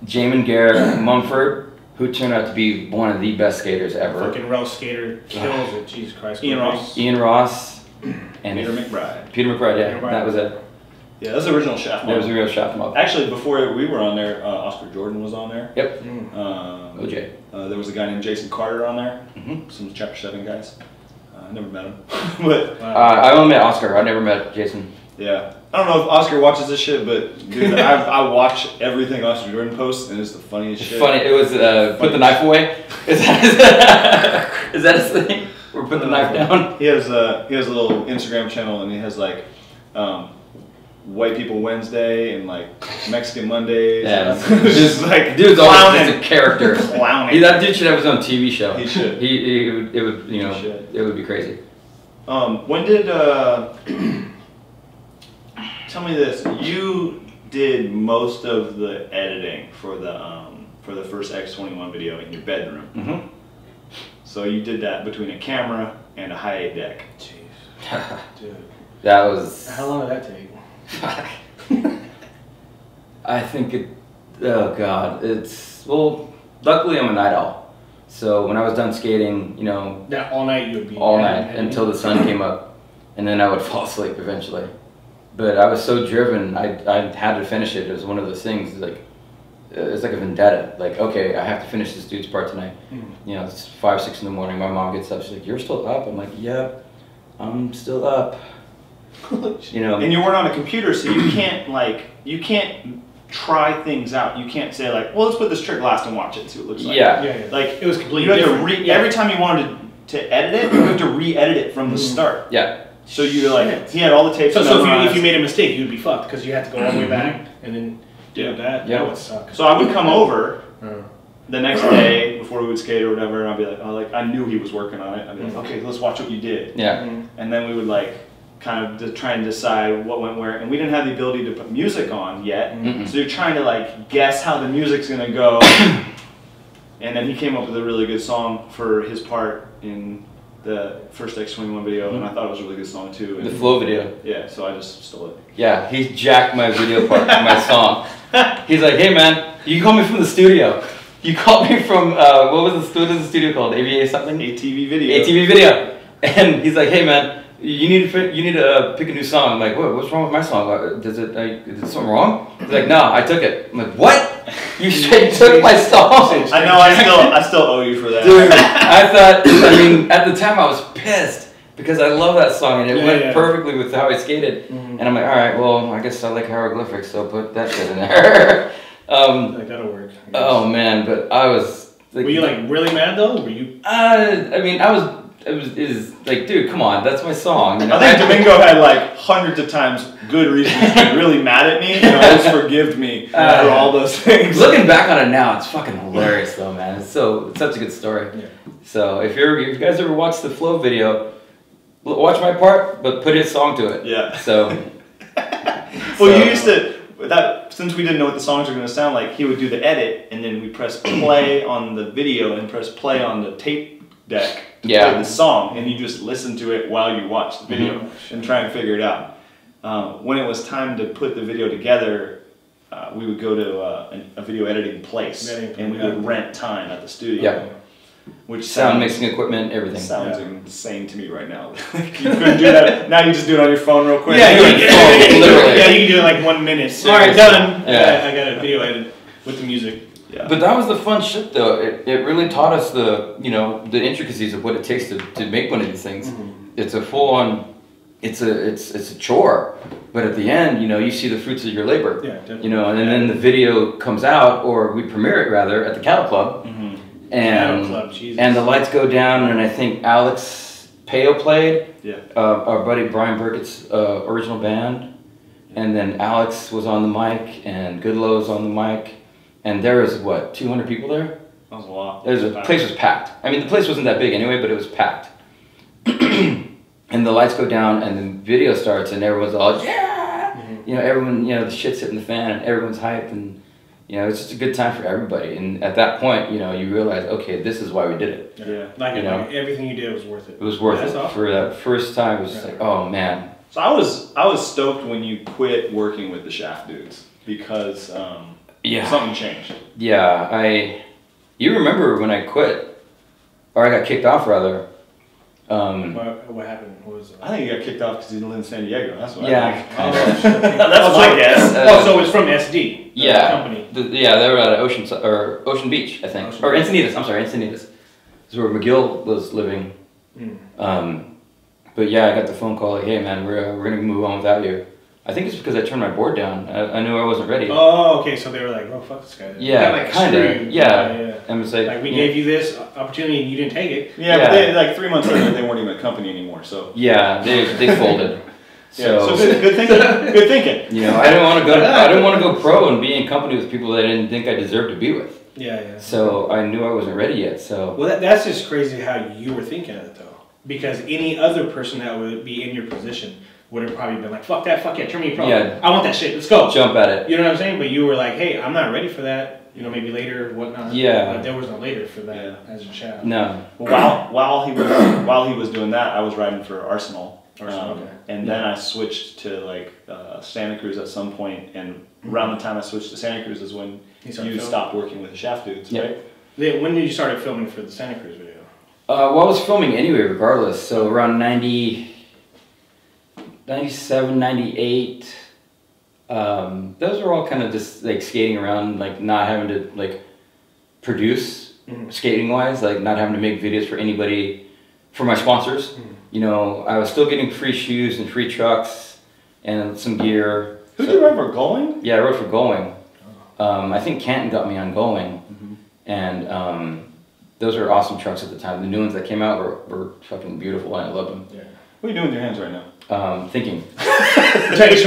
Jamin Garrett, Mumford, who turned out to be one of the best skaters ever. Fucking rail skater kills it. Jesus Christ. Ian Ross. Ian Ross and Peter McBride. Peter McBride, yeah, Peter McBride. that was it. Yeah, that's the original Shaft That was a Mob. real shot them up. Actually, before we were on there, Oscar Jordan was on there. Yep. OJ. There was a guy named Jason Carter on there. Mhm. Some Chapter 7 guys. I never met him. But I only met Oscar. I never met Jason. yeah. I don't know if Oscar watches this shit, but dude, I watch everything Oscar Jordan posts, and it's the funniest shit. Funny. It was put the knife away. Is that is that his thing? Or put the knife down? He has a little Instagram channel, and he has like White People Wednesday and like Mexican Mondays. Yeah. It's just like Dude's always clowning. just a character. Clowning. That dude should have his own TV show. He should. It would you know He should. it would be crazy. When did tell me this? You did most of the editing for the first X21 video in your bedroom. Mm-hmm. So you did that between a camera and a high deck. Jeez. Dude. That was. How long did that take? I think it. Oh God, it's well. Luckily, I'm a night owl, so when I was done skating, you know, That all night you would be all night until the sun came up, and then I would fall asleep eventually. But I was so driven, I had to finish it. It was one of those things like it's like a vendetta. Like, okay, I have to finish this dude's part tonight. You know, it's 5, 6 in the morning. My mom gets up. She's like, "You're still up?" I'm like, "Yep, I'm still up." You know, And you weren't on a computer, so you can't try things out. You can't say like, well, let's put this trick last and watch it and see what it looks like. Yeah. Like It was completely you have different. to every time you wanted to edit it, you have to re-edit it from the start. yeah. So you're like, Yeah. he had all the tapes. So if memorized. you made a mistake, you'd be fucked because you had to go all the way back and then do that. Yeah. That would suck. So I would come over Uh, the next day before we would skate or whatever, and I'd be like, oh, like I knew he was working on it. I'd be like, okay, let's watch what you did. Yeah. And then we would like kind of try and decide what went where, and we didn't have the ability to put music on yet. Mm-mm. So you're trying to like guess how the music's gonna go. And then he came up with a really good song for his part in the first X21 video, and I thought it was a really good song too. The And flow video. yeah, so I just stole it. Yeah, he jacked my video part, my song. He's like, "Hey man, you called me from the studio. You called me from what was the studio called? AVA something? ATV video. ATV video." And he's like, "Hey man, you need to pick a new song." I'm like, "What's wrong with my song? Is it something wrong?" He's like, "No, I took it." I'm like, "What? You straight took my song?" I know. I still owe you for that. Dude, I mean, at the time I was pissed because I love that song and it went perfectly with how I skated. And I'm like, all right, well, I guess I like hieroglyphics, so put that shit in there. like that'll work. I guess. Oh man, but I was. Like, Were you like really mad though? Were you? I mean, it was like, dude, come on, that's my song. You know? I think Domingo had like hundreds of times good reasons to be really mad at me and always forgive me for all those things. Looking back on it now, it's fucking hilarious though, man. It's such a good story. Yeah. So if you guys ever watch the Flow video, watch my part, but put his song to it. Yeah. So. Well, you used to, since we didn't know what the songs were going to sound like, he would do the edit, and then we press play on the video and press play on the tape deck to play the song, and you just listen to it while you watch the video and try and figure it out. When it was time to put the video together, we would go to a video editing place, and we would rent time at the studio. Yeah. Which Sound mixing equipment, everything. Sounds insane to me right now. You couldn't do that. Now you just do it on your phone real quick. Literally. Yeah, you can do it like 1 minute. Seriously. All right, done. Yeah. I got a video edited with the music. Yeah. But that was the fun shit though. It really taught us the intricacies of what it takes to make one of these things. It's a full on, it's a chore. But at the end, you see the fruits of your labor. Yeah, definitely. And then the video comes out, or we premiere it rather at the Cattle Club. Cattle Club, Jesus. And the lights go down, and I think Alex Peo played. Yeah. Our buddy Brian Burkett's original band. And then Alex was on the mic, and Goodlow was on the mic. And there was, 200 people there? That was a lot. The place was packed. I mean, the place wasn't that big anyway, but it was packed. And the lights go down, and the video starts, and everyone's all, yeah! you know, everyone, you know, the shit's hitting the fan and everyone's hyped and, you know, it's just a good time for everybody. And at that point, you know, you realize, okay, this is why we did it. Yeah. Like, you know, everything you did was worth it. It was worth it. Awesome. For that first time, it was just like, oh man. So I was stoked when you quit working with the Shaft dudes because something changed. Yeah, you remember when I quit, or I got kicked off rather. What happened? What was it? I think you got kicked off because you didn't live in San Diego. That's what Yeah. I think. That's my guess. So it's from SD. Yeah. Company. They were at Ocean Beach, I think. Or Encinitas. I'm sorry, Encinitas. This is where McGill was living. But yeah, I got the phone call like, hey man, we're gonna move on without you. I think it's because I turned my board down. I knew I wasn't ready. Oh, okay. So they were like, "Oh, fuck this guy." Yeah, like, kind of. Yeah. And it's like we gave you this opportunity and you didn't take it. Yeah, but they, like 3 months later, they weren't even a company anymore. So yeah, they folded. So good thinking. Good thinking. You know, I didn't want to go pro and be in company with people that I didn't think I deserved to be with. Yeah. So I knew I wasn't ready yet. So well, that's just crazy how you were thinking of it though, because any other person that would be in your position would have probably been like, fuck that, fuck yeah, turn me pro. Yeah. I want that shit, let's go. Jump at it. You know what I'm saying? But you were like, hey, I'm not ready for that. You know, maybe later, whatnot. Yeah. But there was no later for that as a child. No. While he was doing that, I was riding for Arsenal. Okay. And then I switched to like Santa Cruz at some point, and around the time I switched to Santa Cruz is when you stopped working with the Shaft dudes, right? When did you start filming for the Santa Cruz video? Well, I was filming anyway, regardless. So around 97, 98, those were all kind of just like skating around, like not having to like produce skating wise, like not having to make videos for anybody, for my sponsors. You know, I was still getting free shoes and free trucks and some gear. Who did you ride for, Going? Yeah, I rode for Going. I think Canton got me on Going. And those were awesome trucks at the time. The new ones that came out were fucking beautiful and I loved them. Yeah. What are you doing with your hands right now? Thinking. He's trying to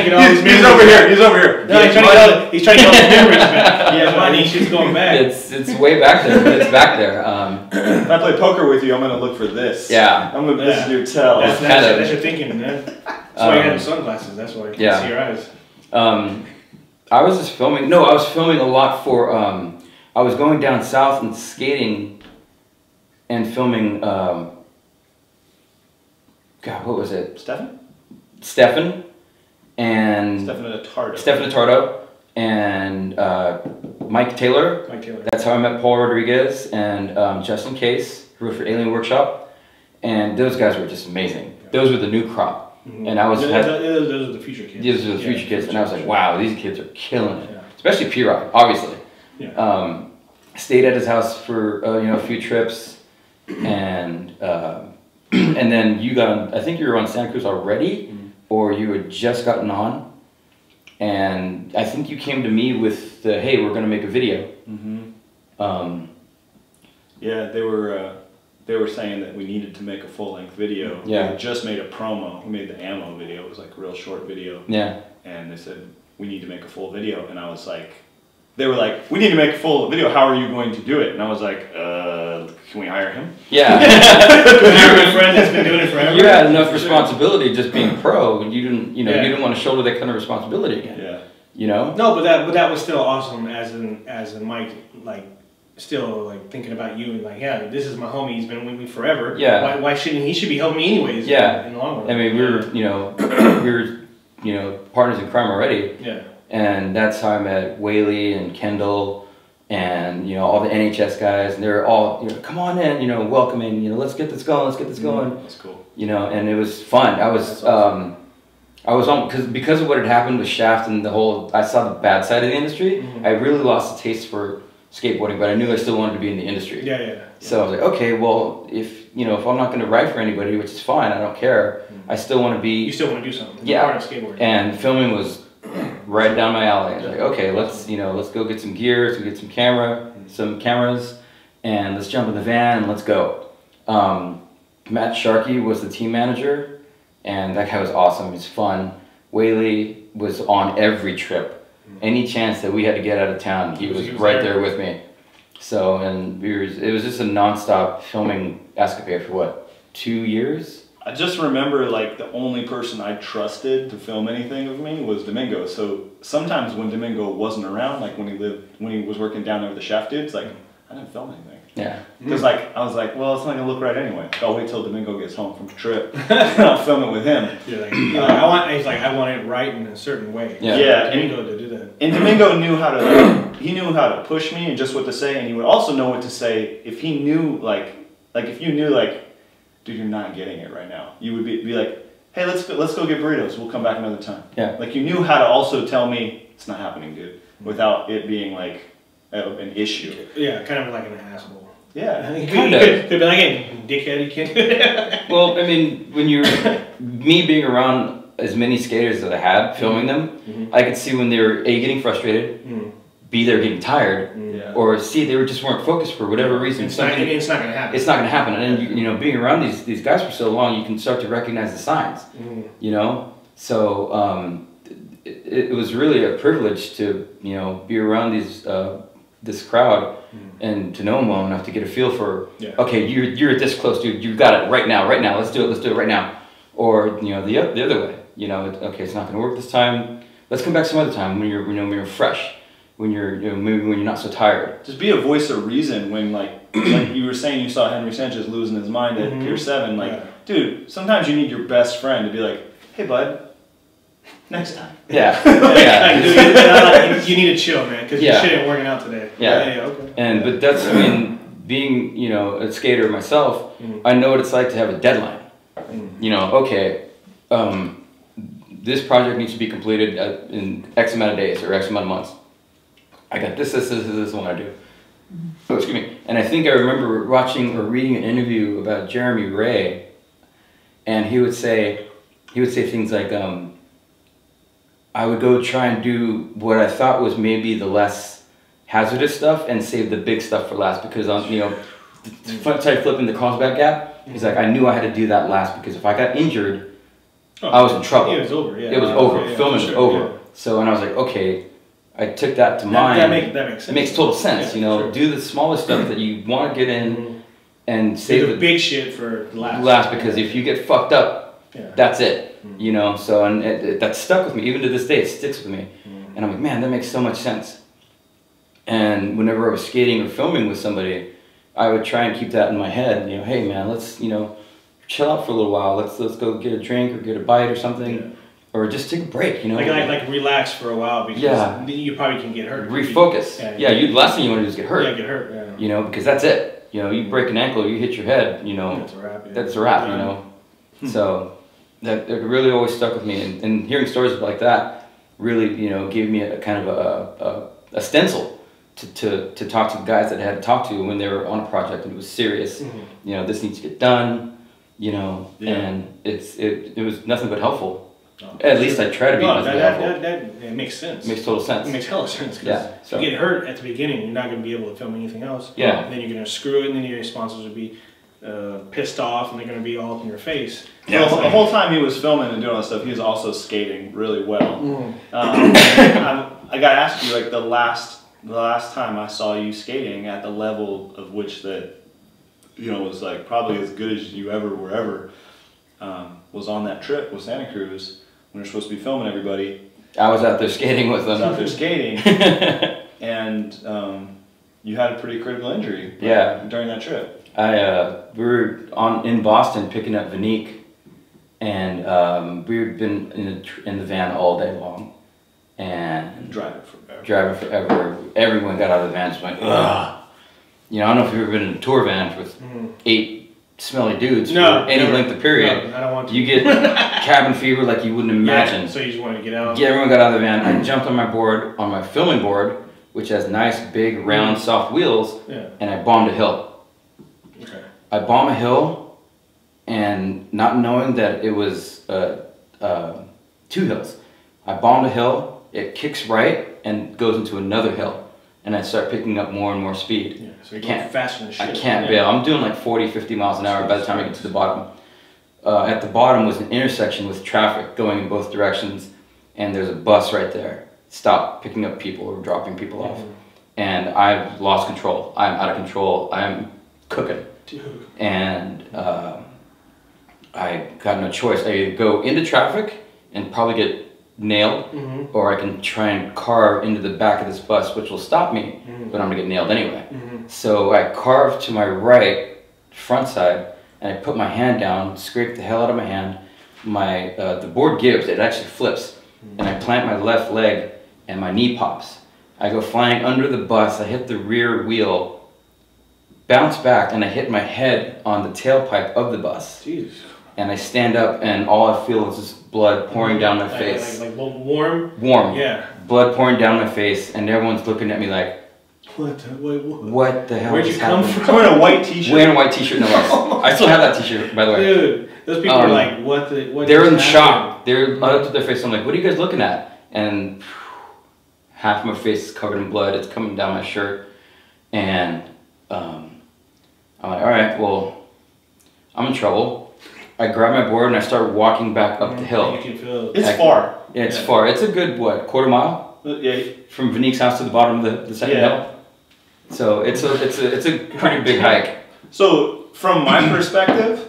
get all his memories. He's over here. No, he's trying to get all his memories back. Yeah, money, she's going back. It's way back there. It's back there. If I play poker with you, I'm gonna look for this. Yeah. This is your tell. That's your thinking, man. That's why you have sunglasses. That's why you can see your eyes. I was just filming. No, I was filming a lot for. I was going down south and skating, and filming. God, what was it? Stefan and Stefan Attardo and Mike Taylor. That's how I met Paul Rodriguez and Justin Case, who wrote for Alien Workshop, and those guys were just amazing. Those were the new crop, and I was those are the future kids. These are the future kids, and I was like, wow, these kids are killing it. Especially P-Rock, obviously. Yeah. Stayed at his house for a few trips, and and then you got on. I think you were on Santa Cruz already, or you had just gotten on, and I think you came to me with the, hey, we're gonna make a video. Yeah, they were saying that we needed to make a full-length video. Yeah. We just made a promo. We made the ammo video. It was like a real short video. Yeah. And they said, we need to make a full video. And I was like, they were like, we need to make a full video. How are you going to do it? And I was like, can we hire him? Yeah. You're a friend that's been doing it forever. You had enough responsibility just being pro, and you didn't want to shoulder that kind of responsibility again. Yeah. You know? No, but that was still awesome as in Mike, like, still like thinking about you and like, yeah, this is my homie, he's been with me forever. Yeah. Why shouldn't he should be helping me anyways? Yeah. In the long run. I mean, we were partners in crime already. Yeah. And that's how I met Whaley and Kendall and all the NHS guys, and they're all come on in, welcoming, let's get this going, That's cool. And it was fun. I was I was on because of what had happened with Shaft and the whole, I saw the bad side of the industry. I really lost the taste for skateboarding, but I knew I still wanted to be in the industry. Yeah. So I was like, okay, well, if I'm not going to write for anybody, which is fine, I don't care. I still want to be. You still want to do something. Yeah. Part of skateboarding. And filming was right down my alley. I was like, okay, let's go get some gear, let's get some cameras, and let's jump in the van and let's go. Matt Sharkey was the team manager, and that guy was awesome. He's fun. Whaley was on every trip. Any chance that we had to get out of town, he was right there with me. So, and it was just a non-stop filming escapade for 2 years? I just remember like the only person I trusted to film anything of me was Domingo. So sometimes when Domingo wasn't around, like when he was working down there with the chef dudes, like I didn't film anything. Yeah. Because like I was like, well, it's not gonna look right anyway. I'll wait till Domingo gets home from the trip, and I'll film it with him. You're like, I want it right in a certain way. Yeah. Yeah. Domingo to do that. And Domingo knew how to, he knew how to push me and just what to say, and he would also know what to say if he knew like if you knew like, dude, you're not getting it right now. You would be like, hey, let's go get burritos. We'll come back another time. Yeah. Like you knew how to also tell me it's not happening, dude, without it being like an issue. Yeah, kind of like an asshole. Yeah. You could be like, hey, dickhead, you can't do that. Well, I mean, when you're me being around as many skaters that I had filming them, I could see when they were A, getting frustrated, B, they were getting tired, or C, they just weren't focused for whatever reason. It's not going to happen. It's not going to happen. And then, you know, being around these guys for so long, you can start to recognize the signs, you know? So it was really a privilege to, you know, be around this crowd and to know them well enough to get a feel for, okay, you're this close, dude, you got it right now, let's do it right now. Or, you know, the other way, you know, okay, it's not going to work this time, let's come back some other time when you're fresh, when you're, you know, maybe when you're not so tired. Just be a voice of reason when like you were saying you saw Henry Sanchez losing his mind at Pier 7, like, dude, sometimes you need your best friend to be like, hey bud, next time. Yeah. Dude, you need to chill, man, because your shit ain't working out today. Yeah. Okay. And but that's, I mean, being, you know, a skater myself, I know what it's like to have a deadline. You know, okay, this project needs to be completed in X amount of days or X amount of months. I got this I want to do. Oh, excuse me. And I think I remember watching or reading an interview about Jeremy Ray, and he would say things like, I would go try and do what I thought was maybe the less hazardous stuff and save the big stuff for last, because on, you know, front side flipping the Carlsbad gap, he's like, I knew I had to do that last because if I got injured, I was in trouble. It was over, yeah. It was over. Yeah, Filming was over. Yeah. So, and I was like, okay, I took that to mind. That makes sense. It makes total sense, you know. Sure. Do the smaller stuff that you want to get in and save the big shit for last. Last, because if you get fucked up, that's it. You know, so, and that stuck with me. Even to this day, it sticks with me. And I'm like, man, that makes so much sense. And whenever I was skating or filming with somebody, I would try and keep that in my head. You know, hey man, let's, you know, chill out for a little while. Let's go get a drink or get a bite or something, or just take a break. You know, like relax for a while, because you probably can get hurt. Refocus. Last thing you want to do is get hurt. Yeah, get hurt. Yeah. You know, because that's it. You know, you break an ankle, you hit your head. You know, that's a wrap. Yeah. That's a wrap. You know, so. That really always stuck with me, and hearing stories like that really, you know, gave me a kind of a stencil to talk to the guys that I had to talk to when they were on a project and it was serious. You know, this needs to get done. You know, and it was nothing but helpful. At least I try to be helpful. That makes sense. It makes total sense. It makes hella sense. So you get hurt at the beginning, you're not going to be able to film anything else. Yeah. And then you're going to screw it, and then your sponsors will be pissed off, and they're going to be all up in your face. Yeah, the whole time he was filming and doing all that stuff, he was also skating really well. I got to ask you, like the last time I saw you skating at the level of which that, you know, was like probably as good as you ever were ever, was on that trip with Santa Cruz when you're supposed to be filming everybody. I was out there skating with them. I was out there skating, and you had a pretty critical injury. During that trip. We were in Boston picking up Vanique, and we had been in the van all day long, and driving forever. Everyone got out of the van, just went, ugh. You know, I don't know if you've ever been in a tour van with 8 smelly dudes for any length of period. No, I don't want to. You get cabin fever like you wouldn't imagine. Yeah, so you just wanted to get out. Yeah, everyone got out of the van. I jumped on my filming board, which has nice, big, round, soft wheels, and I bombed a hill. Okay. I bomb a hill, and not knowing that it was 2 hills. I bombed a hill, it kicks right, and goes into another hill. And I start picking up more and more speed. Yeah, so you're going faster than shit. I can't bail. I'm doing like 40, 50 miles an hour by the time I get to the bottom. At the bottom was an intersection with traffic going in both directions, and there's a bus right there. Stop picking up people or dropping people off. And I've lost control. I'm out of control. I'm cooking. Dude. And I got no choice. I either go into traffic and probably get nailed, or I can try and carve into the back of this bus, which will stop me, but I'm gonna get nailed anyway. So I carved to my right front side, and I put my hand down, scraped the hell out of my hand. My the board gives, it actually flips, and I plant my left leg, and my knee pops. I go flying under the bus, I hit the rear wheel, bounce back, and I hit my head on the tailpipe of the bus. Jeez. And I stand up, and all I feel is just blood pouring down my face. Like warm? Warm. Yeah. Blood pouring down my face, and everyone's looking at me like, what the hell Where'd you come happening? from? Wearing a white t-shirt. Wearing a white t-shirt, no less. I still have that t-shirt, by the way. Dude, those people are like, what they're in shock. They're up to their face. I'm like, what are you guys looking at? And half of my face is covered in blood. It's coming down my shirt. And I'm like, all right, well, I'm in trouble. I grab my board and I start walking back up the hill. You can feel it. It's far. Yeah, it's far. It's a good, what, quarter mile? Yeah. From Vanique's house to the bottom of the second hill. So it's a pretty big hike. So from my perspective,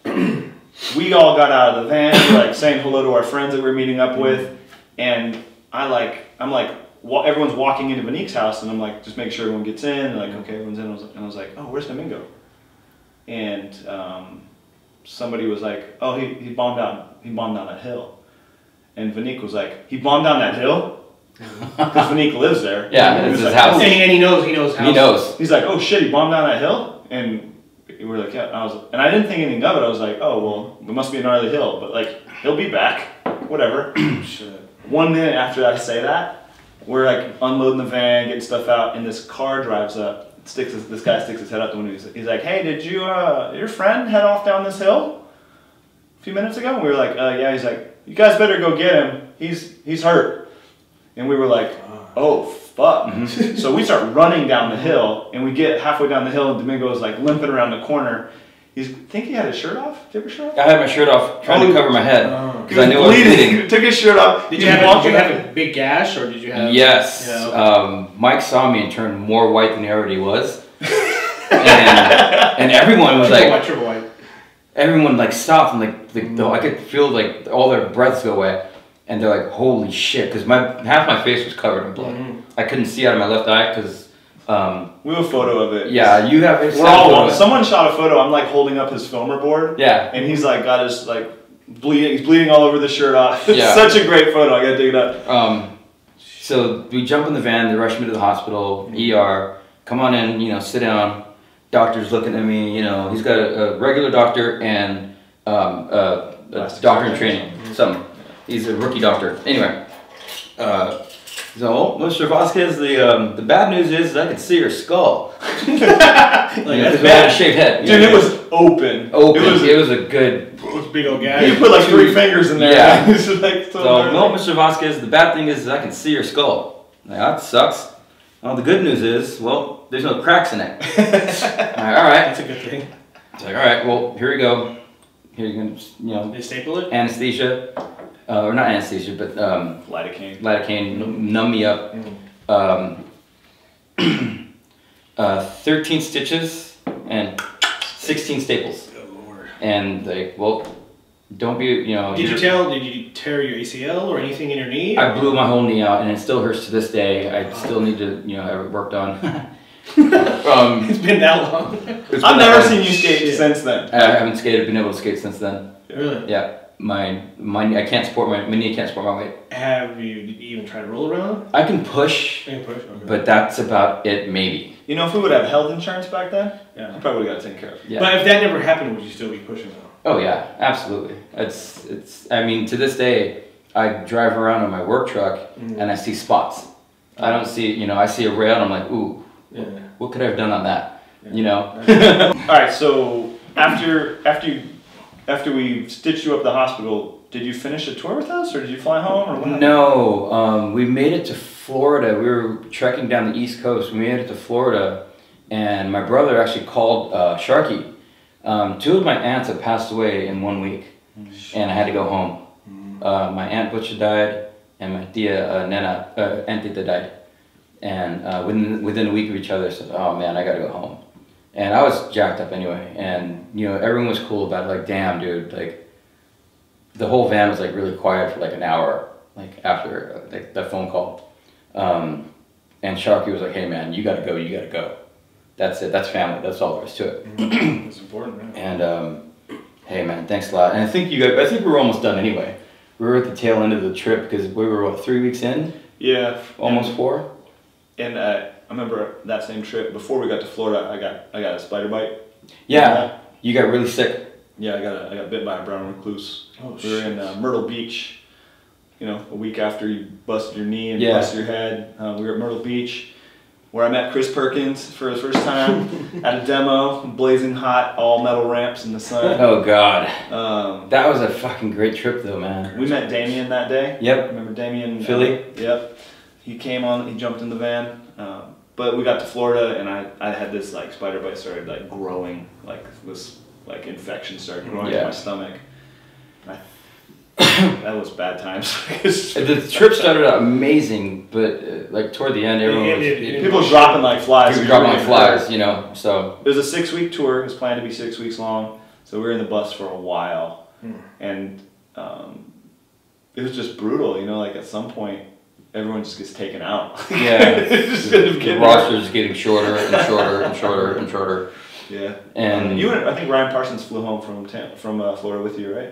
we all got out of the van, we're like saying hello to our friends that we're meeting up with, and I'm like, everyone's walking into Vanique's house, and I'm like, just make sure everyone gets in. And like, okay, everyone's in. And I was like, oh, where's Domingo? And somebody was like, oh, he bombed down that hill. And Vanique was like, he bombed down that hill? Because Vanique lives there. Yeah, it's his like, house. And he knows how. He knows. He's like, oh shit, he bombed down that hill? And we were like, yeah. And I didn't think anything of it. I was like, oh, well, it must be a gnarly hill. But like, he'll be back. Whatever. Shit. 1 minute after I say that, we're like unloading the van, getting stuff out, and this car drives up. This guy sticks his head out the window. He's like, hey, did you, your friend head off down this hill a few minutes ago? And we were like, yeah. He's like, you guys better go get him. He's hurt. And we were like, oh, fuck. So we start running down the hill, and we get halfway down the hill, and Domingo is like limping around the corner. I think he had his shirt off. Did you have your shirt off? I had my shirt off, trying to cover my head, because I knew I was bleeding. He took his shirt off. Did you have a big gash, or did you have? Yes. Yeah, okay. Mike saw me and turned more white than he already was, and everyone was like, triple white. Everyone like stopped and I could feel like all their breaths go away, and they're like, holy shit, because half my face was covered in blood. I couldn't see out of my left eye because. We have a photo of it. Yeah, you have it. Someone shot a photo. I'm like holding up his filmer board. Yeah. And he's like got his like bleeding. He's bleeding all over the shirt off. It's Yeah. such a great photo. I gotta dig it up. So we jump in the van. They rush me to the hospital. ER. Come on in. Sit down. Doctor's looking at me. He's got a regular doctor and a doctor in training. He's a rookie doctor. Anyway. So, Mr. Vasquez, the bad news is I can see your skull. Because we had a shaved head. Dude, it was open. It was a good. It was a big old guy. You put like 3 fingers in there. Yeah. It's just like No, Mr. Vasquez, the bad thing is I can see your skull. Like, that sucks. Well, the good news is, well, there's no cracks in it. All right. That's a good thing. It's like, all right, well, here we go. Here you can, They staple it? anesthesia. Or not anesthesia, but lidocaine, numb me up. 13 stitches and 16 staples. Good lord. And like, well, don't be, Did you tear your ACL or anything in your knee? I blew my whole knee out, and it still hurts to this day. I still need to, have it worked on. It's been that long. I've never seen you skate since then. I haven't been able to skate since then. Really? Yeah. My knee, I can't support my knee can't support my weight. Have you even tried to roll around? I can push, Okay. but that's about it, maybe. If we would have health insurance back then, Yeah. you probably would have got it taken care of. Yeah. But if that never happened, would you still be pushing though? Oh yeah, absolutely. I mean, to this day, I drive around on my work truck and I see spots. I don't see, I see a rail and I'm like, ooh, what could I have done on that? All right, so after we stitched you up at the hospital, did you finish a tour with us, or did you fly home, or what? No, we made it to Florida. We were trekking down the East Coast. We made it to Florida, and my brother actually called Sharky. 2 of my aunts had passed away in 1 week, and I had to go home. My aunt Butcher died, and my tia Aunt Tita died. And within a week of each other, I said, oh man, I gotta go home. And I was jacked up anyway, and you know, everyone was cool about it. Like, damn, dude, like, the whole van was like really quiet for like an hour, like after like that phone call. And Sharky was like, hey man, you gotta go. That's it, that's family, that's all there is to it. It's important, man. And hey man, thanks a lot. And I think we were almost done anyway. We were at the tail end of the trip because we were, what, 3 weeks in? Yeah. Almost 4? And I remember that same trip, before we got to Florida, I got a spider bite. Yeah, you got really sick. Yeah, I got bit by a brown recluse. Oh, we were in Myrtle Beach, you know, a week after you busted your knee and busted your head. We were at Myrtle Beach, where I met Chris Perkins for the first time at a demo, blazing hot, all metal ramps in the sun. Oh God. That was a fucking great trip though, man. We met Damien that day. Yep. Remember Damien? Philly? Yep. He came on, he jumped in the van. But we got to Florida and I had this like spider bite started like growing, like this like infection started growing in my stomach. That was bad times. The trip started out amazing, but like toward the end, everyone was people dropping like flies. People dropping like flies, you know. So it was a 6-week tour. It was planned to be 6 weeks long. So we were in the bus for a while, and it was just brutal. You know, like at some point, everyone just gets taken out. Yeah, the roster's getting shorter and shorter and shorter and shorter. Yeah, and I think Ryan Parsons flew home from Florida with you, right?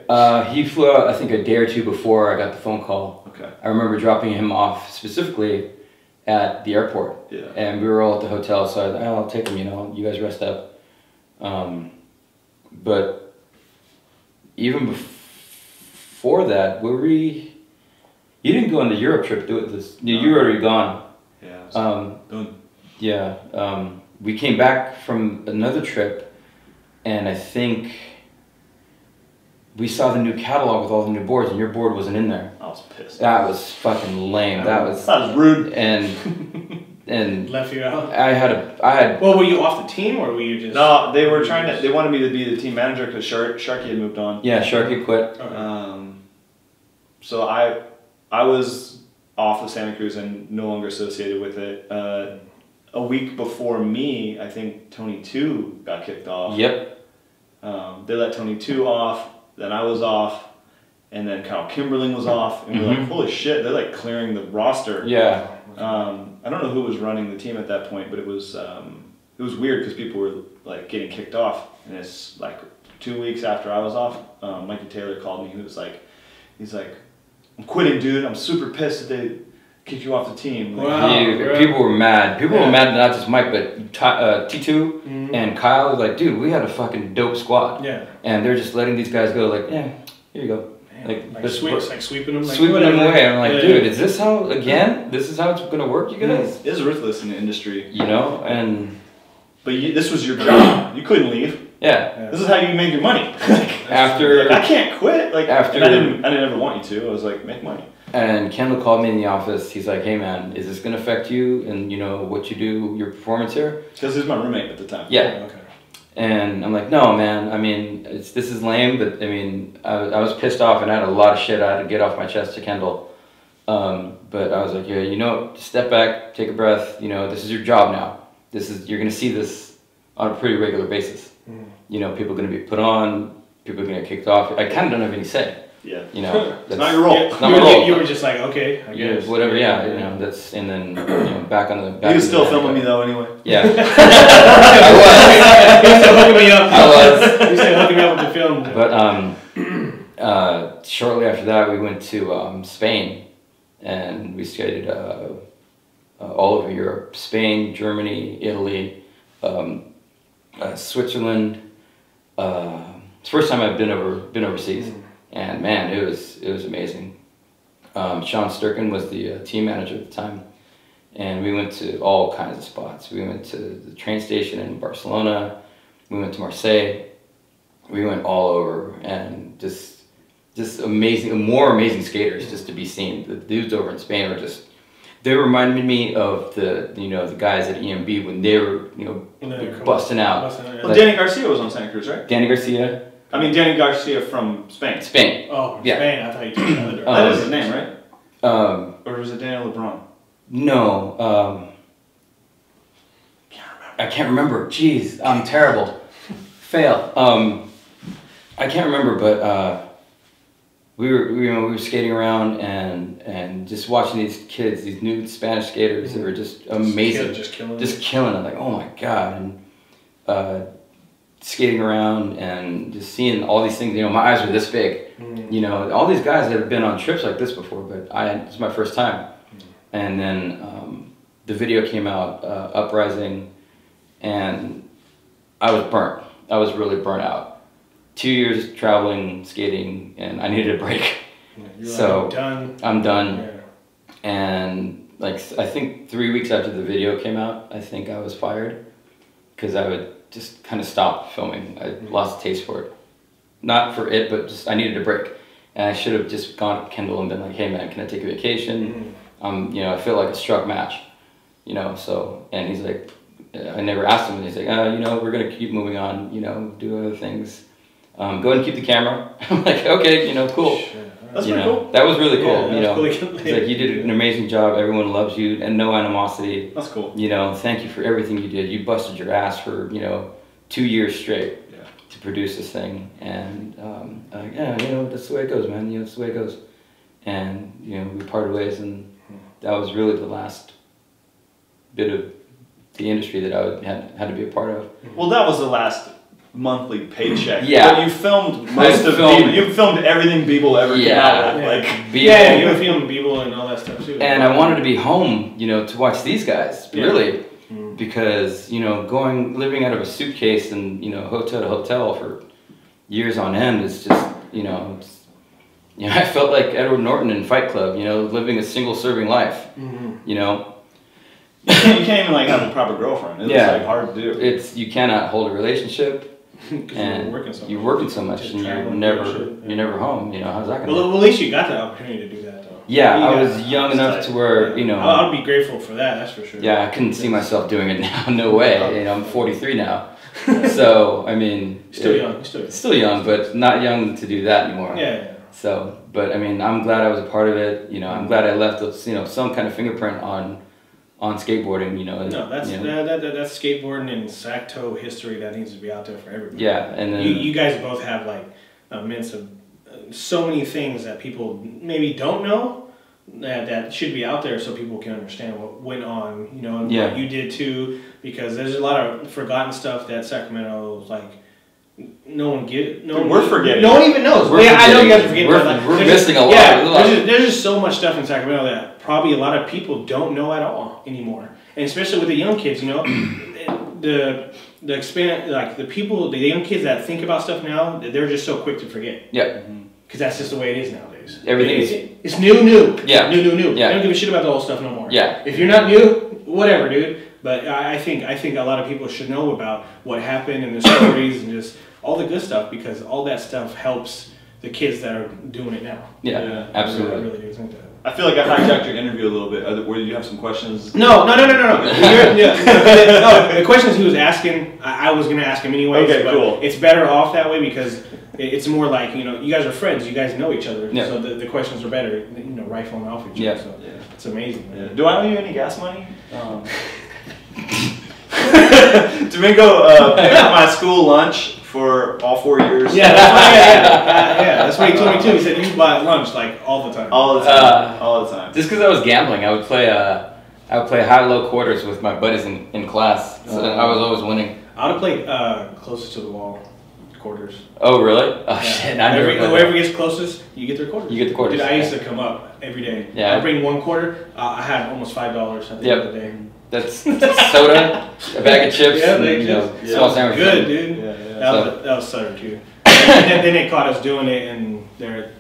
He flew out I think a day or two before I got the phone call. Okay. I remember dropping him off specifically at the airport. Yeah. And we were all at the hotel, so I thought, I'll take him. You know, you guys rest up. But even before that, you didn't go on the Europe trip, do it. You were already gone. Yeah. We came back from another trip, and I think we saw the new catalog with all the new boards, and your board wasn't in there. I was pissed. That was fucking lame. That was rude. And left you out. I had. Well, were you off the team, or were you just? No, they were they wanted me to be the team manager because Sharky had moved on. Yeah, Sharky quit. Okay. So I was off of Santa Cruz and no longer associated with it. A week before me, I think Tony 2 got kicked off. Yep. They let Tony 2 off, then I was off, and then Kyle Kimberling was off, and we were like, holy shit, they're like clearing the roster. Yeah. I don't know who was running the team at that point, but it was weird because people were like getting kicked off, and it's like 2 weeks after I was off, Mikey Taylor called me. He's like, I'm quitting, dude. I'm super pissed that they kicked you off the team. Like, wow. People were mad. People were mad, not just Mike, but T2 and Kyle was like, dude, we had a fucking dope squad. Yeah. And they're just letting these guys go, like, yeah, here you go. Like sweeping them, sweeping them away. I'm like, dude, is this how this is how it's gonna work, you guys? It's ruthless in the industry, you know. But this was your job. You couldn't leave. Yeah. This is how you make your money. After I can't quit. Like after I didn't ever want you to. I was like, make money. And Kendall called me in the office. He's like, hey man, is this gonna affect you and you know what you do, your performance here? Because he was my roommate at the time. Yeah. Oh, okay. And I'm like, no, man. I mean, this is lame, but I mean, I was pissed off and I had a lot of shit I had to get off my chest to Kendall. But I was like, yeah, you know, step back, take a breath. You know, this is your job now. You're gonna see this on a pretty regular basis. You know, people are gonna be put on, people are gonna get kicked off. I kind of don't have any say. Yeah. You know, it's not your role. It's not my role. You were just like, okay, I guess. Whatever. Yeah. You know, that's and then back on the. He was still filming me though, anyway. Yeah. I was. He was still hooking me up. I was. He was still hooking me up with the film. But shortly after that, we went to Spain, and we skated all over Europe: Spain, Germany, Italy, Switzerland. It's the first time I've been overseas. And man, it was amazing. Sean Sturkin was the team manager at the time, and we went to all kinds of spots. We went to the train station in Barcelona. We went to Marseille. We went all over, and just amazing, more amazing skaters just to be seen. The dudes over in Spain were they reminded me of the guys at EMB when they were busting out. Well, Danny Garcia was on Santa Cruz, right? Danny Garcia. I mean, Danny Garcia from Spain. Spain. Oh, yeah. Spain. I thought you took another direction. That is his name, right? Or was it Daniel LeBron? No. Can't remember. I can't remember. Jeez, I'm terrible. Fail. I can't remember, but we were skating around and just watching these kids, these new Spanish skaters that were just amazing, just killing it. Like, oh my god, and skating around and just seeing all these things. You know, my eyes were this big. You know, all these guys that have been on trips like this before, but it's my first time. And then the video came out, Uprising, and I was burnt. I was really burnt out. 2 years traveling, skating, and I needed a break. So like, I'm done. Yeah. And like I think 3 weeks after the video came out, I think I was fired because I would just kind of stop filming. I lost a taste for it. Not for it, but just I needed a break. And I should have just gone to Kendall and been like, hey man, can I take a vacation? You know, I feel like a struck match, you know, so, and he's like, I never asked him, and he's like, you know, we're going to keep moving on, you know, do other things. Go ahead and keep the camera. I'm like, okay, you know, cool. That's pretty cool. That was really cool, Yeah, you know. cool. It's like, you did an amazing job, everyone loves you, and no animosity. That's cool. You know, thank you for everything you did. You busted your ass for, you know, 2 years straight to produce this thing, and like, yeah, you know, that's the way it goes, man, you know, that's the way it goes. And, you know, we parted ways, and that was really the last bit of the industry that I had to be a part of. Well, that was the last monthly paycheck. Yeah. But you filmed most of Beeble. You filmed everything Beeble ever came out with. Like, you were filming Beeble and all that stuff too. And I wanted to be home, you know, to watch these guys, really. Because, you know, living out of a suitcase and, you know, hotel to hotel for years on end is just, you know, I felt like Edward Norton in Fight Club, you know, living a single serving life, you know. You can't even like have a proper girlfriend. It's like hard to do. You cannot hold a relationship. And you're working so much, and you're never home. You know, how's that gonna? Well, at least you got the opportunity to do that, though. Yeah, I was young enough to where you know. I'll be grateful for that. That's for sure. Yeah, I couldn't see myself doing it now. No way. You know, I'm 43 now, so I mean, Still young, but not young to do that anymore. Yeah. So, but I mean, I'm glad I was a part of it. You know, I'm glad I left, you know, some kind of fingerprint on skateboarding, you know. No, that's that's skateboarding and sack toe history that needs to be out there for everybody. Yeah, and then you guys both have like immense of so many things that people maybe don't know that should be out there so people can understand what went on, you know, and what you did too, because there's a lot of forgotten stuff that Sacramento like. We're forgetting. No one even knows. I know you guys are forgetting. We're missing a lot. Yeah, there's just so much stuff in Sacramento that probably a lot of people don't know at all anymore, and especially with the young kids. You know, the young kids that think about stuff now, they're just so quick to forget. Yeah. Because that's just the way it is nowadays. Everything it's new. Yeah. New. Yeah. I don't give a shit about the old stuff no more. Yeah. If you're not new, whatever, dude. But I think a lot of people should know about what happened and the stories and just all the good stuff, because all that stuff helps the kids that are doing it now. Yeah, absolutely. I really do think that. I feel like I hijacked your interview a little bit. Where you have some questions? No. No, the questions he was asking, I was going to ask him anyways. Okay, but cool. It's better off that way because it's more like, you know, you guys are friends. You guys know each other. Yeah. So the questions are better, you know, rifling off each other. So it's amazing. Man. Yeah. Do I owe you any gas money? Domingo picked up my school lunch for all 4 years. Yeah, that's what he told me too. He said you buy lunch like all the time. All the time. Just because I was gambling, I would play high-low quarters with my buddies in class. So I was always winning. I would have played closest to the wall quarters. Oh really? Oh shit! Whoever gets closest, you get their quarters. You get the quarters. Dude, I used to come up every day. Yeah. I bring 1 quarter. I had almost $5 at the end of the day. That's soda, a bag of chips, and small sandwich. Good, dude. That was Sutter too. And then they caught us doing it, and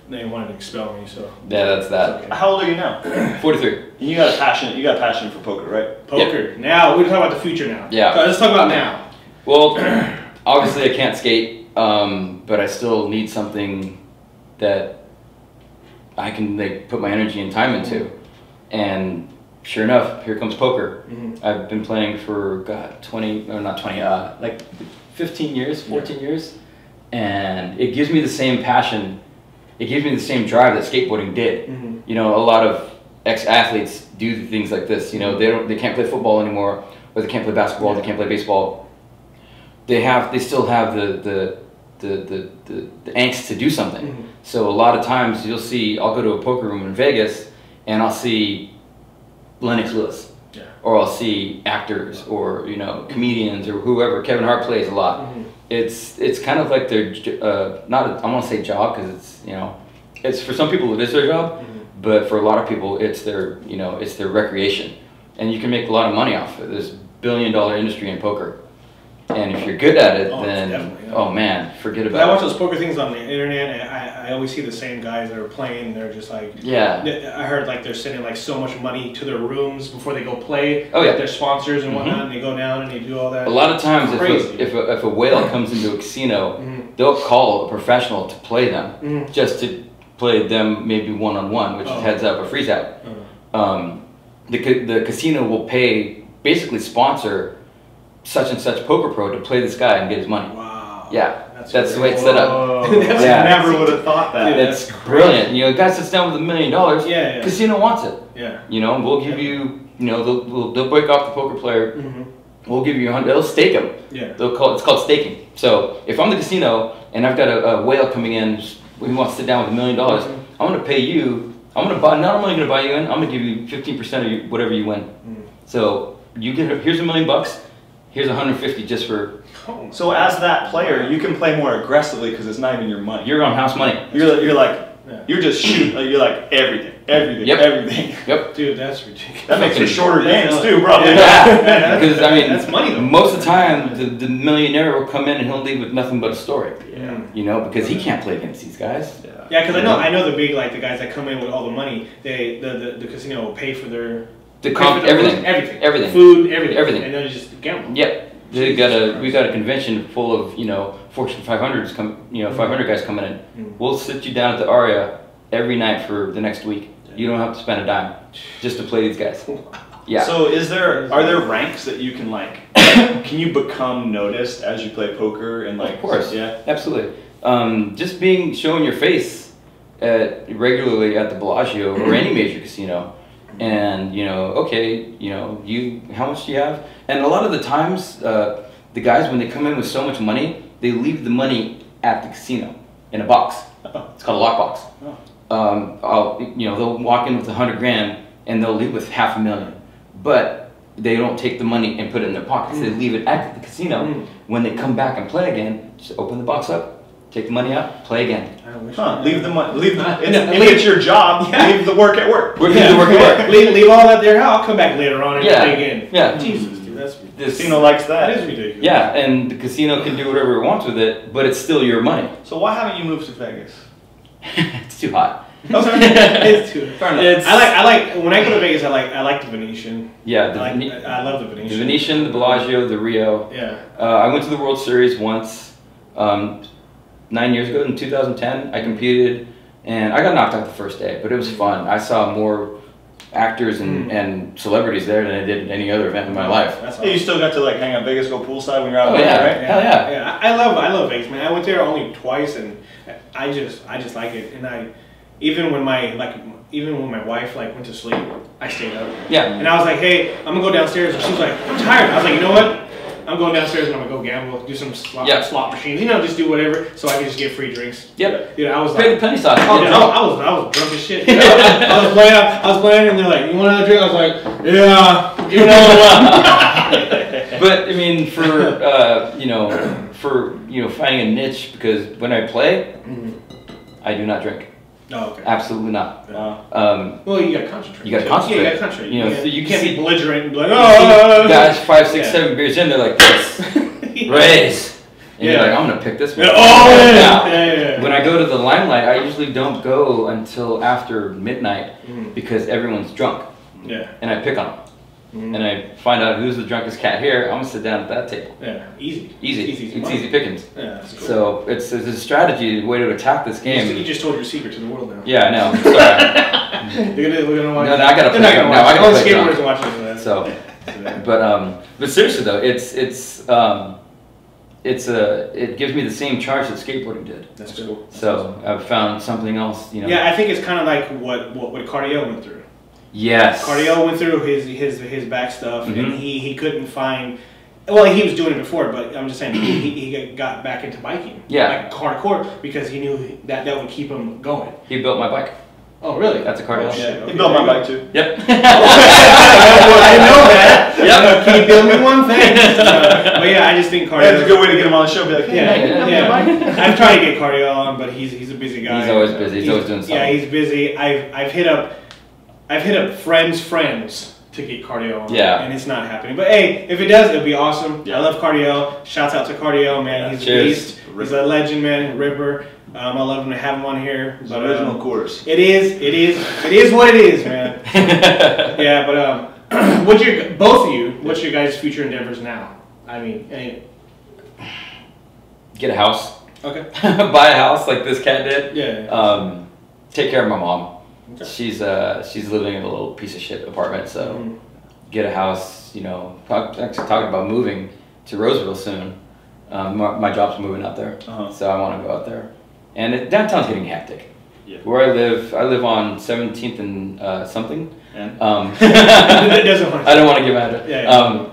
they wanted to expel me. So that's that. Okay. How old are you now? 43. You got a passion for poker, right? Poker. Yep. Now we're talking about the future now. Yeah. So let's talk about now. Well, obviously I can't skate, but I still need something that I can put my energy and time into, and sure enough, here comes poker. I've been playing for 15 years, 14 years, and it gives me the same passion. It gives me the same drive that skateboarding did. You know, a lot of ex-athletes do things like this. You know, they can't play football anymore, or or they can't play basketball, they can't play baseball. They still have the angst to do something. Mm-hmm. So a lot of times I'll go to a poker room in Vegas and I'll see Lennox Lewis, or I'll see actors, or comedians, or whoever. Kevin Hart plays a lot. Mm-hmm. It's kind of like their I want to say job, because it's for some people it is their job, but for a lot of people it's their it's their recreation, and you can make a lot of money off it. There's $1 billion industry in poker. And if you're good at it, then oh man, forget about it. I watch those poker things on the internet, and I always see the same guys that are playing. They're just like, I heard like they're sending like so much money to their rooms before they go play. Oh yeah, their sponsors and whatnot, and they go down and they do all that. A lot of times, if a whale comes into a casino, they'll call a professional to play them, just to play them maybe one-on-one, which is heads up or freeze out. The casino will basically sponsor such and such poker pro to play this guy and get his money. Wow. Yeah, that's the way it's set up. I never would have thought that. Dude, that's brilliant. A guy sits down with $1 million. Yeah. Casino wants it. Yeah. We'll give you. They'll break off the poker player. We'll give you 100. They'll stake him. Yeah. It's called staking. So if I'm the casino and I've got a whale coming in who wants to sit down with $1 million, I'm going to pay you. I'm going to buy. Not only going to buy you in, I'm going to give you 15% of whatever you win. So you get here's $1 million. Here's 150 just for. So as that player, you can play more aggressively because it's not even your money. You're on house money. You're like you're just shooting. You're like everything. Yep. Dude, that's ridiculous. That makes for shorter games too, probably. Yeah. Because that's money though. Most of the time, the millionaire will come in and he'll leave with nothing but a story. Yeah. Because he can't play against these guys. Yeah, because I know the big the guys that come in with all the money. The casino will pay for their. Everything. Food, everything. And then you just gamble. Yep. We got a convention full of Fortune 500s 500 guys coming in. We'll sit you down at the Aria every night for the next week. You don't have to spend a dime just to play these guys. Yeah. So are there ranks that you can can you become noticed as you play poker and Of course. Yeah. Absolutely. Just showing your face regularly at the Bellagio or any major casino. And how much do you have? And a lot of the times, the guys, when they come in with so much money, they leave the money at the casino in a box. It's called a lockbox. They'll walk in with 100 grand and they'll leave with $500,000, but they don't take the money and put it in their pockets. They leave it at the casino. When they come back and play again, just open the box up. Take the money out, play again. Leave the money. It's your job. Leave the work at work. Leave all that there. I'll come back later on and play again. Yeah. Jesus, dude, that's the casino likes that. That is ridiculous. Yeah, and the casino can do whatever it wants with it, but it's still your money. So why haven't you moved to Vegas? It's too hot. It's too. I like when I go to Vegas. I like the Venetian. Yeah, I love the Venetian. The Venetian, the Bellagio, the Rio. Yeah. I went to the World Series once. 9 years ago in 2010, I competed, and I got knocked out the first day, but it was fun. I saw more actors and celebrities there than I did at any other event in my life. That's awesome. You still got to hang out Vegas, go poolside when you're out there, right? Hell yeah. Yeah, I love Vegas, man. I went there only twice, and I just like it. And even when my wife went to sleep, I stayed up. Yeah. And I was like, hey, I'm gonna go downstairs, and she was like, I'm tired. I was like, you know what? I'm going downstairs and I'm gonna go gamble, do some slot machines, just do whatever, so I can just get free drinks. Yep. I was pay the penny stock. I was drunk as shit. I was playing, and they're like, "You want another drink?" I was like, "Yeah, you know." But I mean, for finding a niche, because when I play, I do not drink. Oh, okay. Absolutely not. Well, you gotta concentrate. You gotta concentrate. Yeah, you gotta concentrate. So you can't be belligerent and be like, guys, 5, 6, 7 beers in, they're like, this, raise. And you're like, I'm gonna pick this one. Yeah. When I go to the Limelight, I usually don't go until after midnight because everyone's drunk. Yeah. And I pick on them. And I find out who's the drunkest cat here. I'm gonna sit down at that table. Yeah, easy. It's easy pickings. Yeah, that's cool. So it's a strategy, a way to attack this game. You just told your secret to the world now. Yeah, I know. Sorry. They're gonna watch. No, I gotta play. No, I gotta play. Skateboarders watching that. So, but seriously though, it gives me the same charge that skateboarding did. That's cool. So I've found something else. Yeah, I think it's kind of like what cardio went through. Yes. Cardio went through his back stuff, and he couldn't find. Well, he was doing it before, but I'm just saying he got back into biking. Yeah. Like hardcore, because he knew that would keep him going. He built my bike. Oh, really? That's a cardio. Yeah, he built my bike too. Yep. I didn't know that. Yep. Can you build me one? Thanks. But yeah, I just think cardio. That's a good way to get him on the show. Be like, hey, yeah. I'm trying to get cardio on, but he's a busy guy. He's always busy. He's always doing something. Yeah, he's busy. I've hit up friends to get cardio on. Yeah. And it's not happening. But hey, if it does, it'll be awesome. Yeah. I love cardio. Shouts out to cardio, man. He's a beast. He's a legend, man. Ripper. I love him to have him on here. But, original course. It is what it is, man. Yeah, but what's your guys' future endeavors now? I mean, Get a house. Okay. Buy a house like this cat did. Yeah. Take care of my mom. Okay. She's living in a little piece of shit apartment, so get a house. You know, actually talking about moving to Roseville soon. My job's moving out there, so I want to go out there. And downtown's getting hectic. Yeah. Where I live on 17th and something. It doesn't I don't want to give out it. Yeah.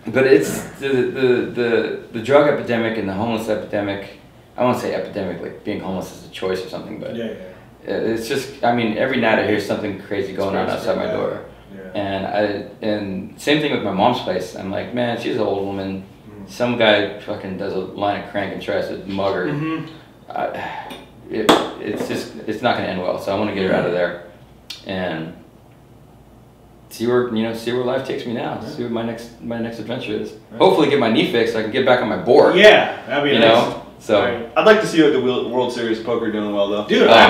But it's the drug epidemic and the homeless epidemic. I won't say epidemic, like being homeless is a choice or something, but it's just, I mean, every night I hear something crazy going on outside my door. Yeah. And same thing with my mom's place. I'm like, man, she's an old woman. Some guy fucking does a line of crank and tries to mug her. It's not going to end well. So I want to get her out of there and see where life takes me now. See what my next adventure is. Hopefully get my knee fixed so I can get back on my board. Yeah, that'd be nice. So I'd like to see you at the World Series of Poker doing well though. Dude, I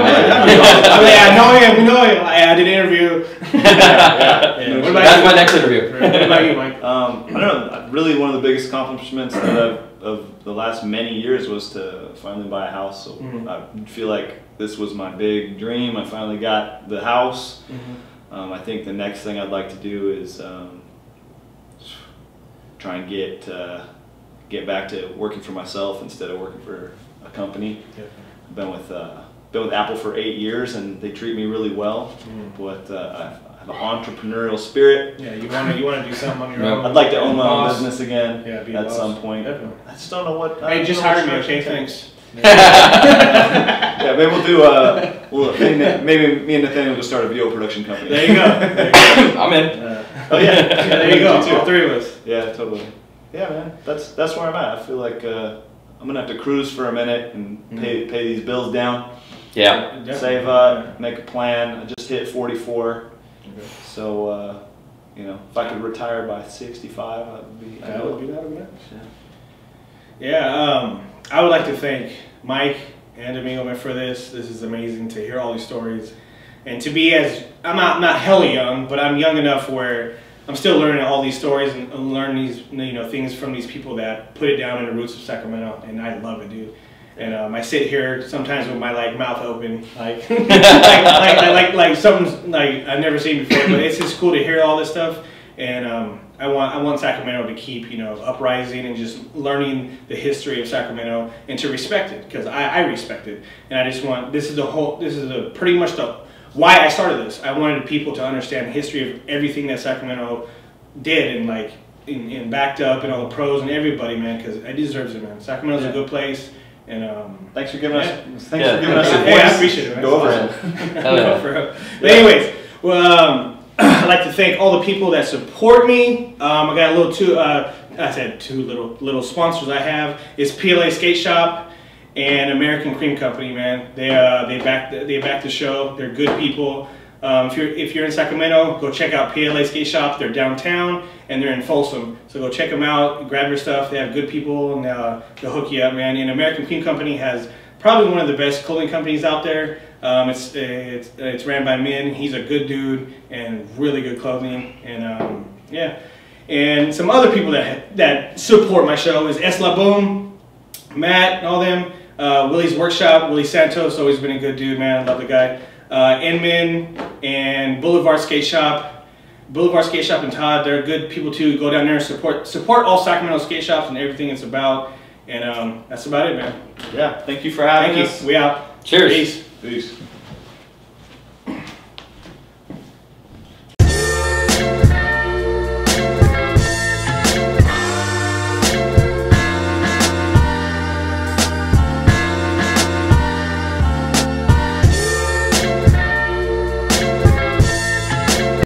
know him. We know him. I did an interview. That's my next interview. What about you, Mike? I don't know. Really, one of the biggest accomplishments of the last many years was to finally buy a house. So I feel like this was my big dream. I finally got the house. I think the next thing I'd like to do is try and get back to working for myself instead of working for a company. I've been with Apple for 8 years and they treat me really well. But I have an entrepreneurial spirit. Yeah, you want to do something on your own. I'd like to own my own business again at some point. Definitely. I just don't know what. Hey, just hire me, okay? Thanks. Yeah, maybe we'll do. Maybe me and Nathaniel will start a video production company. There you go. I'm in. Oh yeah. There you go. All three of us. Yeah, totally. Yeah, man. That's where I'm at. I feel like I'm gonna have to cruise for a minute and pay these bills down. Yeah. Definitely. Save up, make a plan. I just hit 44, so if I could retire by 65, I'd be. That would be nice. Yeah. I would like to thank Mike and Domingo for this. This is amazing to hear all these stories, and to be I'm not hella young, but I'm young enough where I'm still learning all these stories and learning these things from these people that put it down in the roots of Sacramento, and I love it, dude. And I sit here sometimes with my mouth open, like something like I've never seen before. But it's just cool to hear all this stuff, and I want Sacramento to keep uprising and just learning the history of Sacramento and to respect it, because I respect it, and I just want pretty much why I started this. I wanted people to understand the history of everything that Sacramento did and and backed up and all the pros and everybody, man, because it deserves it, man. Sacramento's a good place. And thanks for giving us a voice. I appreciate it, man. Go over it. But anyways, well, I'd like to thank all the people that support me. I got two little sponsors I have. It's PLA Skate Shop and American Cream Company, man. They back the show. They're good people. If you're in Sacramento, go check out PLA Skate Shop. They're downtown and they're in Folsom. So go check them out, grab their stuff. They have good people and they'll hook you up, man. And American Cream Company has probably one of the best clothing companies out there. It's ran by Min. He's a good dude and really good clothing. And and some other people that support my show is Esla Boom, Matt, and all them. Willie's Workshop, Willie Santos, always been a good dude, man. Love the guy. Enman and Boulevard Skate Shop and Todd, they're good people too. Go down there and support all Sacramento skate shops and everything it's about. And that's about it, man. Yeah, thank you for having us. We out. Cheers. Peace. Peace.